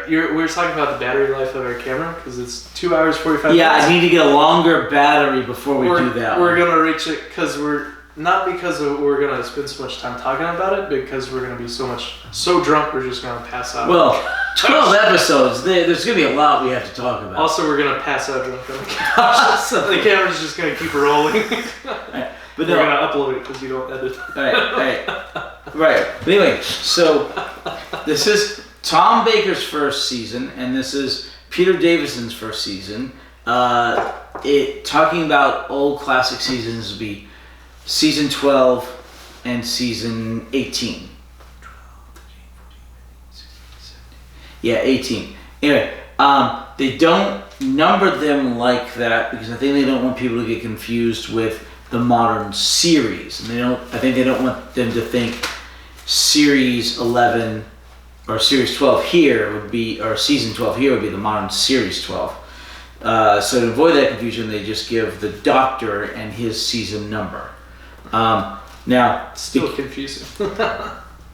we were talking about the battery life of our camera because it's 2 hours 45 minutes. Yeah, I need to get a longer battery before we do that. We're gonna reach it because we're gonna spend so much time talking about it because we're gonna be so drunk we're just gonna pass out. Well, 12 episodes. There's gonna be a lot we have to talk about. Also, we're gonna pass out drunk on the camera. So the camera's just gonna keep rolling. Right. But we're gonna upload it because you don't edit. Right. But anyway, so this is Tom Baker's first season, and this is Peter Davison's first season. Talking about old classic seasons would be season 12 and season 18. 18. Anyway, they don't number them like that because I think they don't want people to get confused with the modern series, and I think they don't want them to think series 11 or series 12 here would be, or season 12 here would be the modern series 12. So to avoid that confusion, they just give the Doctor and his season number. Now, still confusing.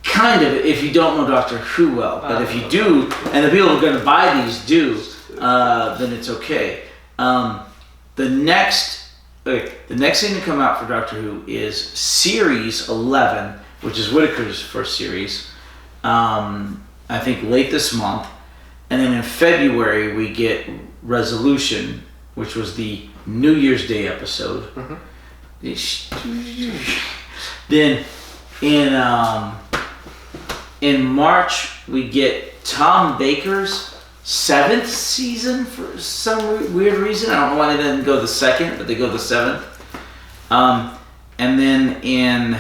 Kind of, if you don't know Doctor Who well, but if you do, and the people who are going to buy these do, then it's okay. The next thing to come out for Doctor Who is Series 11, which is Whittaker's first series. I think late this month, and then in February we get Resolution, which was the New Year's Day episode. Then in March we get Tom Baker's 7th season for some weird reason. I don't know why they didn't go the 2nd, but they go the 7th. And then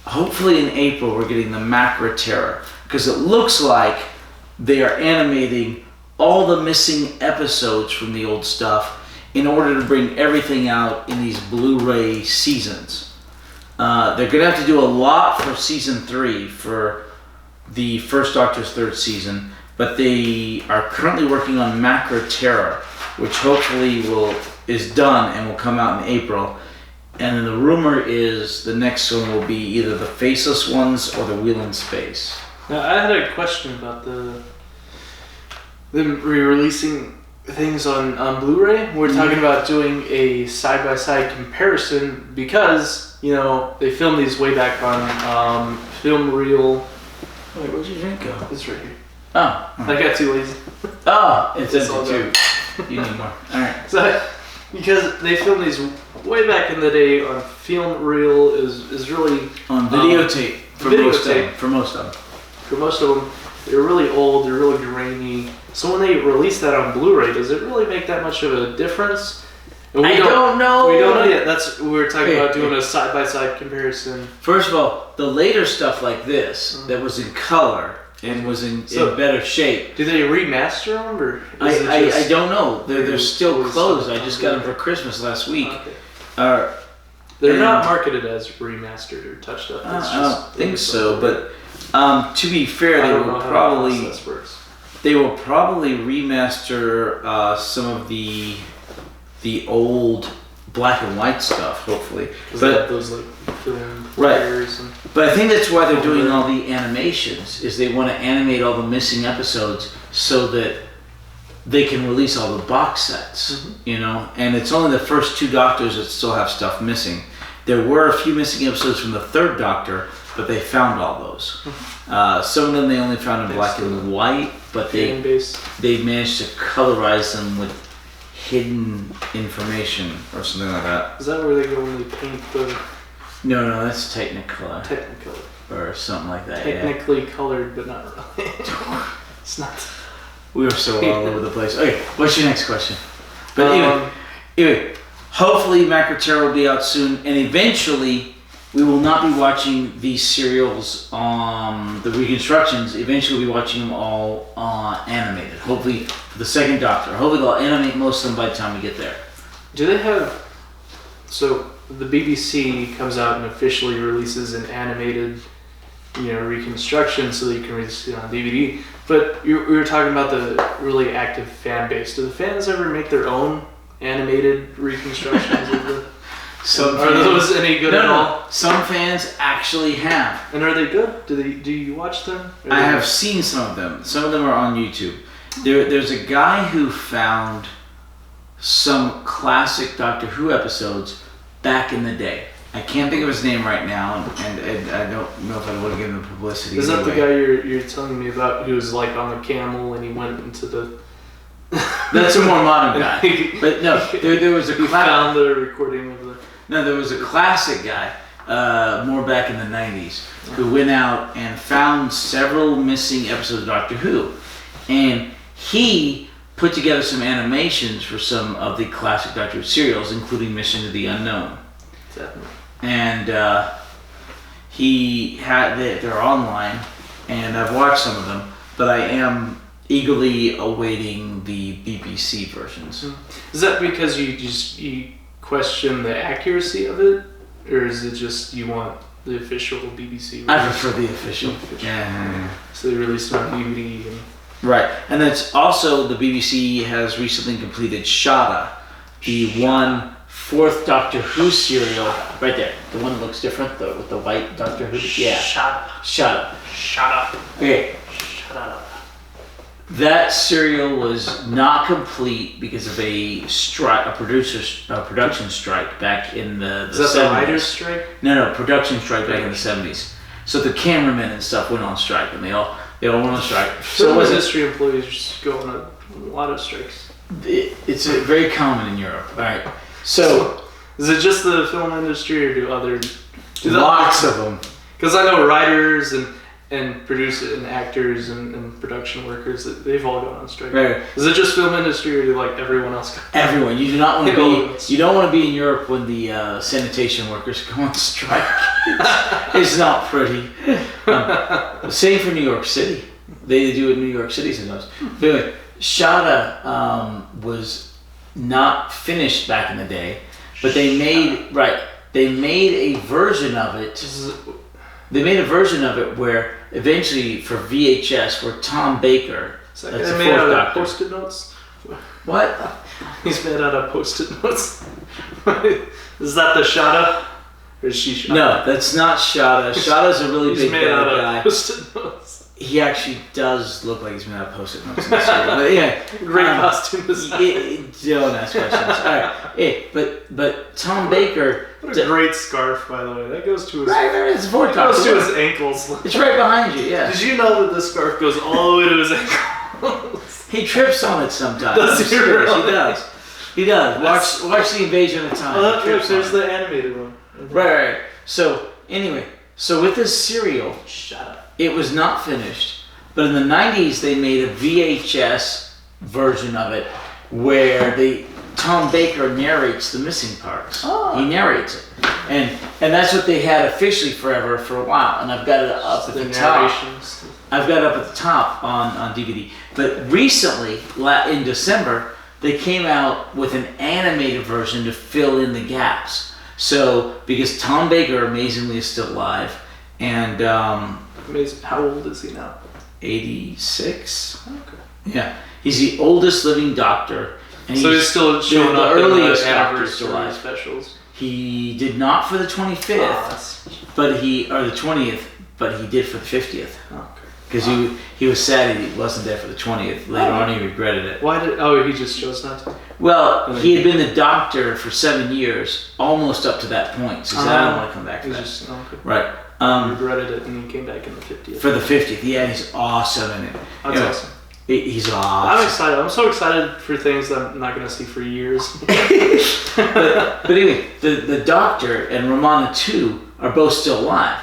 hopefully in April we're getting the Macra Terror, because it looks like they are animating all the missing episodes from the old stuff in order to bring everything out in these Blu-ray seasons. They're going to have to do a lot for season 3 for the first Doctor's 3rd season, but they are currently working on Macra Terror, which hopefully is done and will come out in April. And then the rumor is the next one will be either the Faceless Ones or the Wheel in Space. Now, I had a question about them re-releasing things on Blu-ray. We're talking about doing a side-by-side comparison because, they filmed these way back on film reel. Wait, where'd your drink go? It's right here. Oh. I got too lazy. Oh, it's empty too. You need more. Alright. So, because they filmed these way back in the day on film reel is really... On videotape. For most of them. For most of them, they're really old, they're really grainy. So when they release that on Blu-ray, does it really make that much of a difference? I don't know. We don't know yet. We're talking about doing a side-by-side comparison. First of all, the later stuff like this, that was in color and was in better shape. Do they remaster them, or I don't know. They're still closed. I just got them for Christmas last week. Okay. They're not marketed as remastered or touched up. I don't think so, but to be fair, they will probably remaster some of the old black and white stuff, hopefully. But those film players. Right. But I think that's why they're doing all the animations, is they want to animate all the missing episodes so that they can release all the box sets, And it's only the first 2 Doctors that still have stuff missing. There were a few missing episodes from the 3rd Doctor, but they found all those. Some of them they only found in black and white, but they managed to colorize them with hidden information or something like that. Is that where they go when they paint the No, that's Technicolor Technicolor? or something like that. Technically colored, but not really. It's not. We were so all over the place. Okay, what's your next question? But anyway, hopefully Macroterra will be out soon, and eventually we will not be watching these serials on the reconstructions. Eventually we'll be watching them all animated. Hopefully for the second Doctor. Hopefully they'll animate most of them by the time we get there. Do they have... So the BBC comes out and officially releases an animated, reconstruction so that you can release it on DVD. But we were talking about the really active fan base. Do the fans ever make their own animated reconstructions of the... Are those any good at all? Some fans actually have. And are they good? Do you watch them? I have seen some of them. Some of them are on YouTube. There's a guy who found some classic Doctor Who episodes back in the day. I can't think of his name right now, and I don't know if I want to give him the publicity. Is that the guy you're telling me about who was like on the camel and he went into the... That's a more modern guy. But no, there was a... He found the recording of the... No, there was a classic guy, more back in the 90s, who went out and found several missing episodes of Doctor Who. And he put together some animations for some of the classic Doctor Who serials, including Mission to the Unknown. Definitely. And they're online, and I've watched some of them, but I am eagerly awaiting the BBC versions. Is that because you question the accuracy of it, or is it just you want the official BBC version? I prefer the official. Yeah. So they released it on DVD. Right, and that's also the BBC has recently completed Shada, the 4th Doctor Who serial. Right there, the one that looks different, with the white Doctor Who. Yeah. Shada. Okay. Shada. That serial was not complete because of a strike, a production strike back in the 70s. Is that the writer's strike? No, production strike back in the 70s. So the cameramen and stuff went on strike, and they all went on strike. So industry employees go on a lot of strikes. It's very common in Europe. All right. So is it just the film industry, or do lots of them? Because I know writers and producers and actors and production workers, they've all gone on strike. Right. Is it just film industry, or do like everyone else? Everyone. You do not want to be. You don't want to be in Europe when the sanitation workers go on strike. It's not pretty. Same for New York City. They do it in New York City sometimes. But anyway, Shada was not finished back in the day, but they made a version of it. They made a version of it where eventually for VHS, where Tom Baker, that's the 4th Doctor. Post-it notes? What? He's made out of post-it notes. Is that the Shada? Or is she Shada? No, that's not Shada. Shada's a really big bad guy. Post-it notes. He actually does look like he's made out of post-it notes in the series. But yeah, great costume design. Don't ask questions. All right, but Tom Baker. What a great scarf, by the way. That goes to his. Right, it's 4th Doctor. Goes to his ankles. It's right behind you. Yeah. Did you know that this scarf goes all the way to his ankles? He trips on it sometimes. Does he really? He does. Watch the Invasion of Time. Oh, there's the animated one. Right. So anyway, with this serial, it was not finished, but in the 90s they made a VHS version of it where Tom Baker narrates the missing parts. Oh. He narrates it, and that's what they had officially forever for a while. And I've got it up at the top. I've got it up at the top on DVD. But recently, in December, they came out with an animated version to fill in the gaps. So because Tom Baker amazingly is still alive, and amazing. How old is he now? 86. Okay. Yeah, he's the oldest living Doctor. And so he's still showing up in the anniversary specials. He did not for the 25th, but the 20th, but he did for the 50th. Okay. Because he was sad he wasn't there for the 20th. Later on, he regretted it. Why did? Oh, he just chose not to. Well, he had been the Doctor for 7 years, almost up to that point. So he said, I don't want to come back to that. Okay. Right. Regretted it, and he came back in the 50th. For the 50th, yeah, he's awesome in it. That's awesome. He's awesome. I'm excited. I'm so excited for things that I'm not going to see for years. but anyway, the Doctor and Romana 2 are both still alive.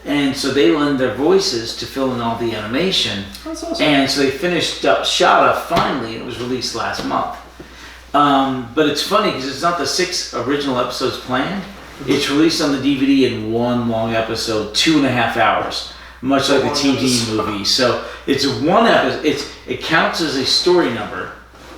And so they lend their voices to fill in all the animation. That's awesome. And so they finished up Shada finally, and it was released last month. But it's funny because it's not the 6 original episodes planned. It's released on the DVD in one long episode, 2.5 hours, much like the TV movie. So it's one episode. It counts as a story number,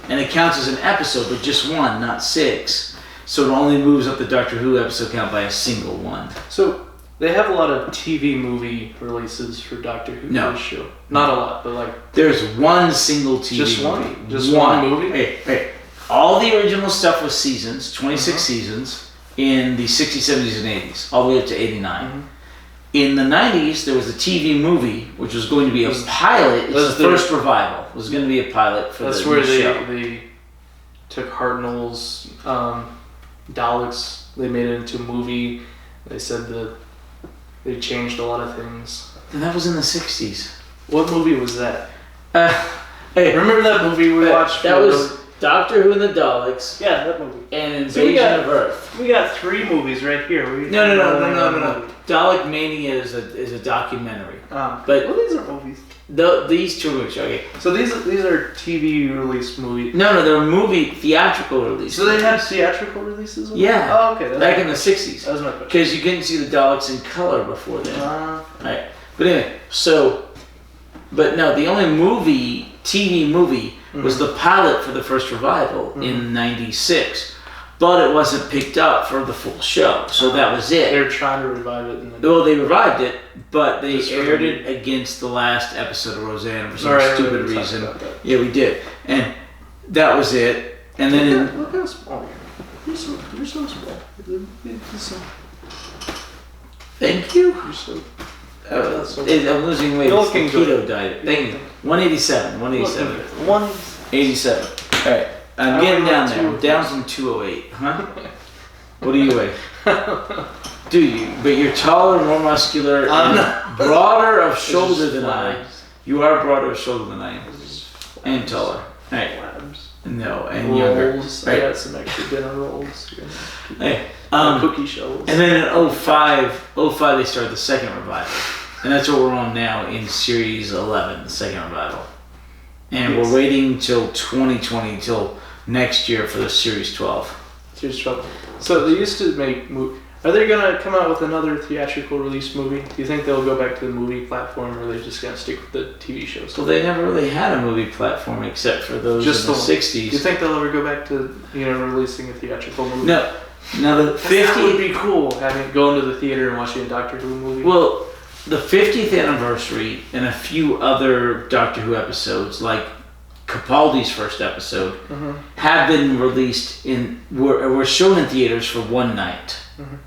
and it counts as an episode, but just one, not 6. So it only moves up the Doctor Who episode count by a single one. So they have a lot of TV movie releases for Doctor Who. No. Show. Not a lot, but like there's one single TV just movie. One? Just one movie? Hey. All the original stuff was seasons, 26 seasons, in the 60s, 70s, and 80s, all the way up to 89. Mm-hmm. In the 90s, there was a TV movie, which was going to be a pilot. It's the first revival. It was going to be a pilot for the show. That's where they took Hartnell's Daleks. They made it into a movie. They said that they changed a lot of things. And that was in the 60s. What movie was that? Hey, remember that movie we watched? That was Doctor Who and the Daleks. Yeah, that movie. And Invasion of Earth. We got 3 movies right here. No. Dalek Mania is a documentary. But these are movies. These 2 movies, okay. So these are TV release movies. No, they're theatrical releases. So they had theatrical releases? Yeah. Oh, okay. Back in the 60s. That was my question. Because you couldn't see the Daleks in color before then. Right. But anyway, but no, the only TV movie, was the pilot for the first revival in '96. But it wasn't picked up for the full show, so that was it. They were trying to revive it. Well, they revived it, but they aired it against the last episode of Roseanne for some stupid reason. Yeah, we did. And that was it. And then... Look how small you're so small. Thank you. You're so... I'm losing weight. It's the keto diet. Thank you. 187. 87. All right. I'm getting down there. I'm down from 208. Huh? What do you weigh? Do you? But you're taller, more muscular, and broader of shoulder than I. You are broader of shoulder than I am. And taller. All right. No, and rolls. Younger. I got some extra dinner rolls. Hey. Cookie shells. And then in 05 they started the second revival. And that's what we're on now in Series 11, the second revival. And we're waiting till 2020, till next year for the Series 12. Series 12. So they used to make are they going to come out with another theatrical release movie? Do you think they'll go back to the movie platform, or are they just going to stick with the TV shows? Well, they never really had a movie platform except for those in the 60s. Do you think they'll ever go back to releasing a theatrical movie? No. Now the 50 that would be cool, going to the theater and watching a Doctor Who movie. Well, the 50th anniversary and a few other Doctor Who episodes, like Capaldi's first episode, have been released were shown in theaters for one night.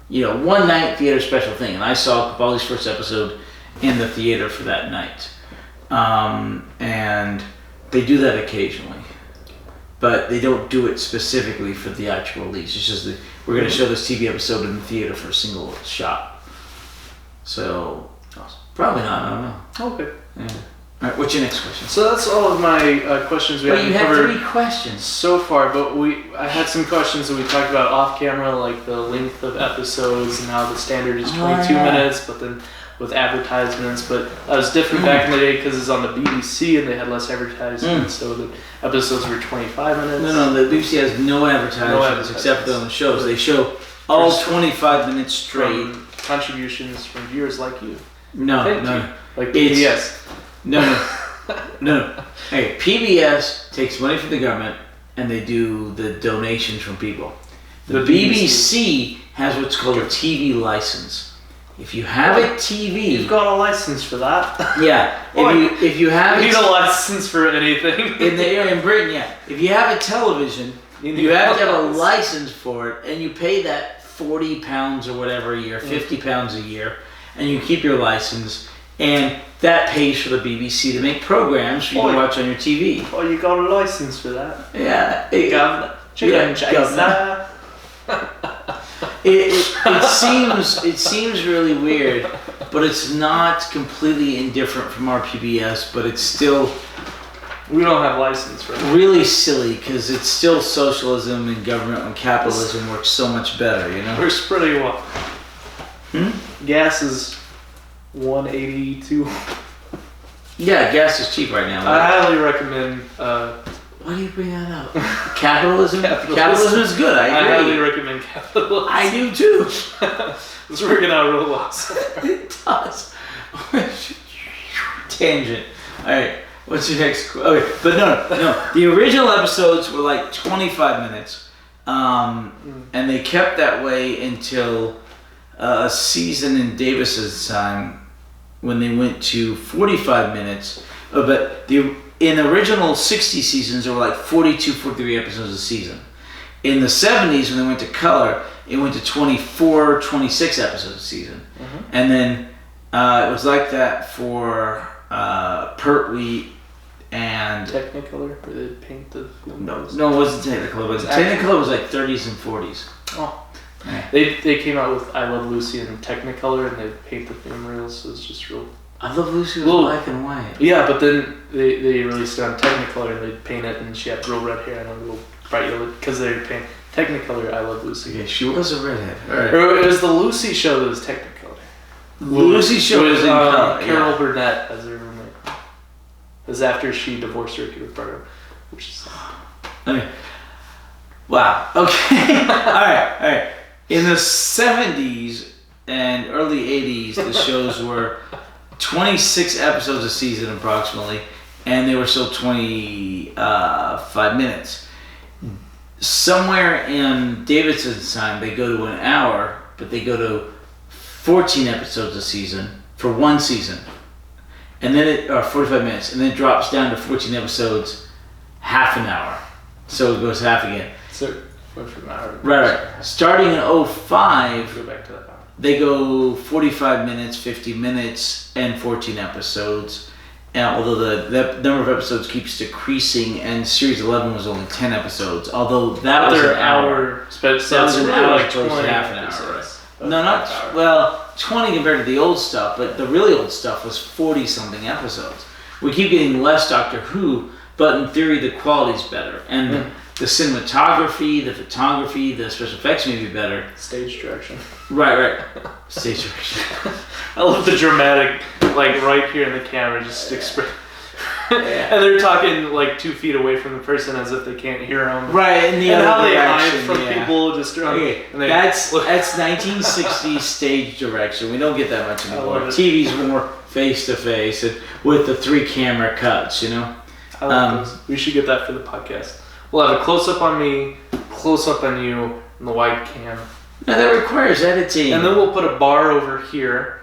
One night theater special thing. And I saw Capaldi's first episode in the theater for that night. And they do that occasionally. But they don't do it specifically for theatrical release. It's just that we're going to show this TV episode in the theater for a single shot. So, probably not. I don't know. Okay. Yeah. All right, what's your next question? So that's all of my questions we haven't covered. But you had 3 questions so far, but I had some questions that we talked about off camera, like the length of episodes and how the standard is 22 minutes, but then with advertisements. But that was different back in the day because it's on the BBC and they had less advertisements, so the episodes were 25 minutes. No, the BBC has no advertisements except for on the shows. They show all 25 minutes straight. Contributions from viewers like you. No. Like PBS. No. Hey, PBS takes money from the government and they do the donations from people. The BBC has what's called a TV license. If you have a TV, you've got a license for that. Yeah. If you have, you need a license for anything in Britain. Yeah. If you have a television, you have to have a license for it, and you pay that £40 or whatever a year, £50 a year, and you keep your license. And that pays for the BBC to make programs for you to watch on your TV. Oh, you got a license for that? Yeah. Governor. It seems really weird, but it's not completely indifferent from our PBS, but it's still We don't have license for it. Really silly because it's still socialism and government when capitalism works so much better, you know? Works pretty well. Gas is $1.82. Yeah, gas is cheap right now. I highly recommend. Why do you bring that up? Capitalism? Capitalism is good. I agree. I highly recommend capitalism. I do too. It's working out real well. It does. Tangent. All right. What's your next? Okay, but no. The original episodes were like 25 minutes, and they kept that way until a season in Davis's time when they went to 45 minutes. But in the original 60 seasons, there were like 42, 43 episodes a season. In the 70s, when they went to color, it went to 24, 26 episodes a season. And then it was like that for Pertwee and... Technicolor, where they paint the film. No, it wasn't Technicolor. But Technicolor was like 30s and 40s. Oh. Yeah. They came out with I Love Lucy in Technicolor, and they paint the film reels, so it's just real... I Love Lucy was black and white. Yeah, but then they released it on Technicolor, and they'd paint it, and she had real red hair and a little bright yellow, because they were painting Technicolor I Love Lucy. Okay, she was a redhead. All right. Or it was the Lucy show that was Technicolor. Lucy show was in color. Carol Burnett as her roommate. It was after she divorced her kid with Bardo, which is... Okay. Wow. Okay. All right. In the 70s and early 80s, the shows were 26 episodes a season approximately, and they were still 25 minutes. Somewhere in Davidson's time, they go to an hour, but they go to 14 episodes a season for one season. And then 45 minutes, and then it drops down to 14 episodes, half an hour. So it goes half again. So, from an hour. Right. Starting in 05, go back to that. They go 45 minutes, 50 minutes, and 14 episodes. And although the number of episodes keeps decreasing, and Series 11 was only 10 episodes, although that was an hour. So that was an hour, like 20 half an hour. Right? No, not well, 20 compared to the old stuff, but the really old stuff was 40-something episodes. We keep getting less Doctor Who, but in theory the quality's better. And the cinematography, the photography, the special effects may be better. Stage direction. Right. Stage direction. I love the dramatic, like right here in the camera, just express. And they're talking like 2 feet away from the person as if they can't hear them. Right, and how they hide from people just around. Okay, that's 1960s stage direction. We don't get that much anymore. TV's more face to face and with the 3 camera cuts, you know. I like those. We should get that for the podcast. We'll have a close up on me, close up on you, and the wide cam. No, that requires editing. And then we'll put a bar over here.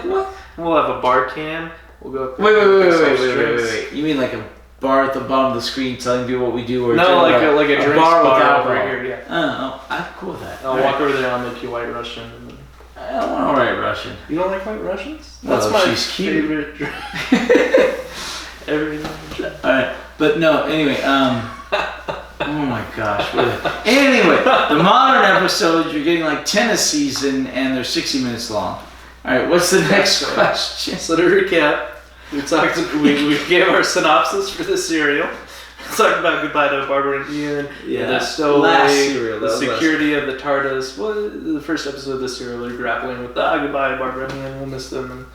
What? We'll have a bar cam. We'll go. Wait. You mean like a bar at the bottom of the screen telling people what we do, or no, like a drinks bar without over here? Yeah. Oh, I'm cool with that. I'll walk over there. I'll make you White Russian. And then... I don't want White Russian. You don't like White Russians? That's my favorite drink. Everything. All right, but no. Anyway, oh my gosh. Anyway, the modern episodes you're getting like 10 a season, and they're 60 minutes long. All right, what's the next question? So to recap, we gave our synopsis for the serial. We talked about Goodbye to Barbara and Ian, the stowaway, the security of the TARDIS. Well, the first episode of the serial, they're grappling with goodbye Barbara and Ian, we'll miss them,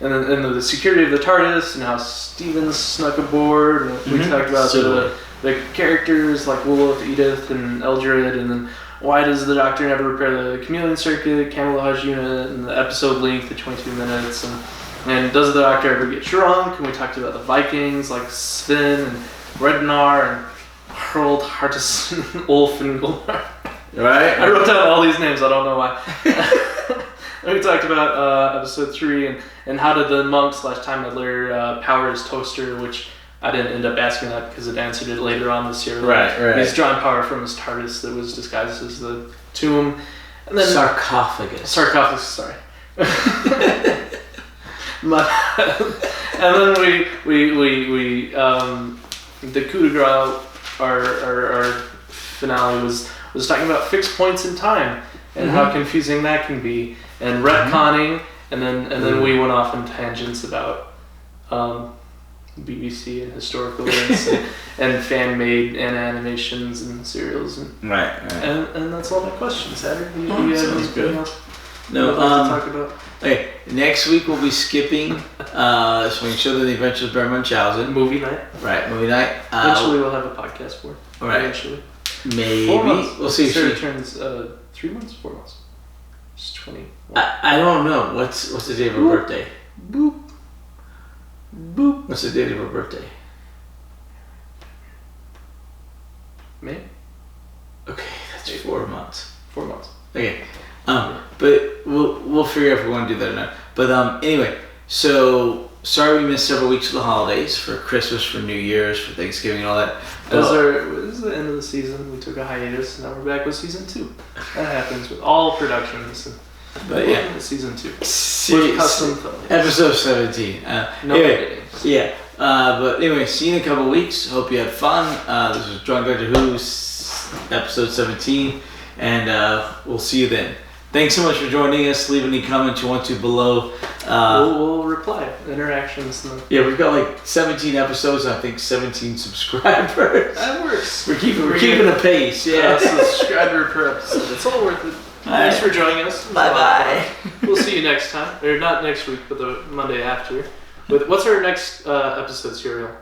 and then the security of the TARDIS, and how Steven snuck aboard. And we talked about the characters like Willow, Edith, and Eldred, and then why does the Doctor never repair the chameleon circuit, camouflage unit, and the episode length at 22 minutes, and does the Doctor ever get drunk? And we talked about the Vikings like Sven and Rednar and Harold, Hardison, Ulf, and Gulnar. Right. I wrote down all these names. I don't know why. And we talked about episode 3 and how did the monk / Time Meddler power his toaster, which I didn't end up asking that because it answered it later on this year. Right. He's drawing power from his TARDIS that was disguised as the tomb. And then sarcophagus, sorry. And then we the coup de grace, our finale was talking about fixed points in time and how confusing that can be, and retconning, and then we went off on tangents about BBC and historical events and fan-made and animations and serials and and that's all my questions. Hatter, you have anything else? No. To talk about? Okay, next week we'll be skipping Swing Show, The Adventures of Baron Munchausen. Movie night. Right, movie night. Eventually we'll have a podcast for it. Right. Eventually. Maybe. 4 months. We'll see if she returns 3 months, 4 months. It's 20. I don't know. What's the date of her birthday? Boop. Boop. What's the date of her birthday? May? Okay, that's 4 months. 4 months. Okay. But we'll figure out if we want to do that or not. But anyway, so sorry we missed several weeks of the holidays for Christmas, for New Year's, for Thanksgiving, and all that. This is the end of the season. We took a hiatus. Now we're back with season 2. That happens with all productions. But yeah, season 2. Custom episode 17. Anyway, yeah. But anyway, see you in a couple weeks. Hope you had fun. This was Drunk Doctor Who's episode 17, and we'll see you then. Thanks so much for joining us. Leave any comments you want to below. We'll reply. Interactions. Yeah, we've got like 17 episodes. I think 17 subscribers. That works. We're keeping a pace. Yeah, subscriber per episode. It's all worth it. Thanks for joining us. Bye bye. We'll see you next time, or not next week, but the Monday after. What's our next episode serial?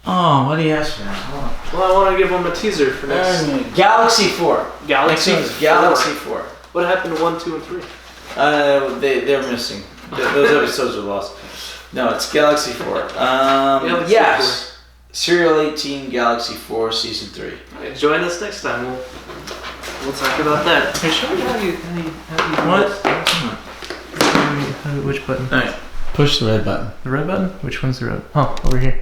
Oh, what do you ask for now? Well, I want to give them a teaser for next. Galaxy 4. Galaxy 4. What happened to 1, 2, and 3? They're missing. Those episodes are lost. No, it's Galaxy 4. Galaxy yes. 4. Serial 18, Galaxy 4, Season 3. Right, join us next time. We'll talk about that. Hey, show me how you what? Which button? Alright. Push the red button. The red button? Which one's the red? Oh, over here.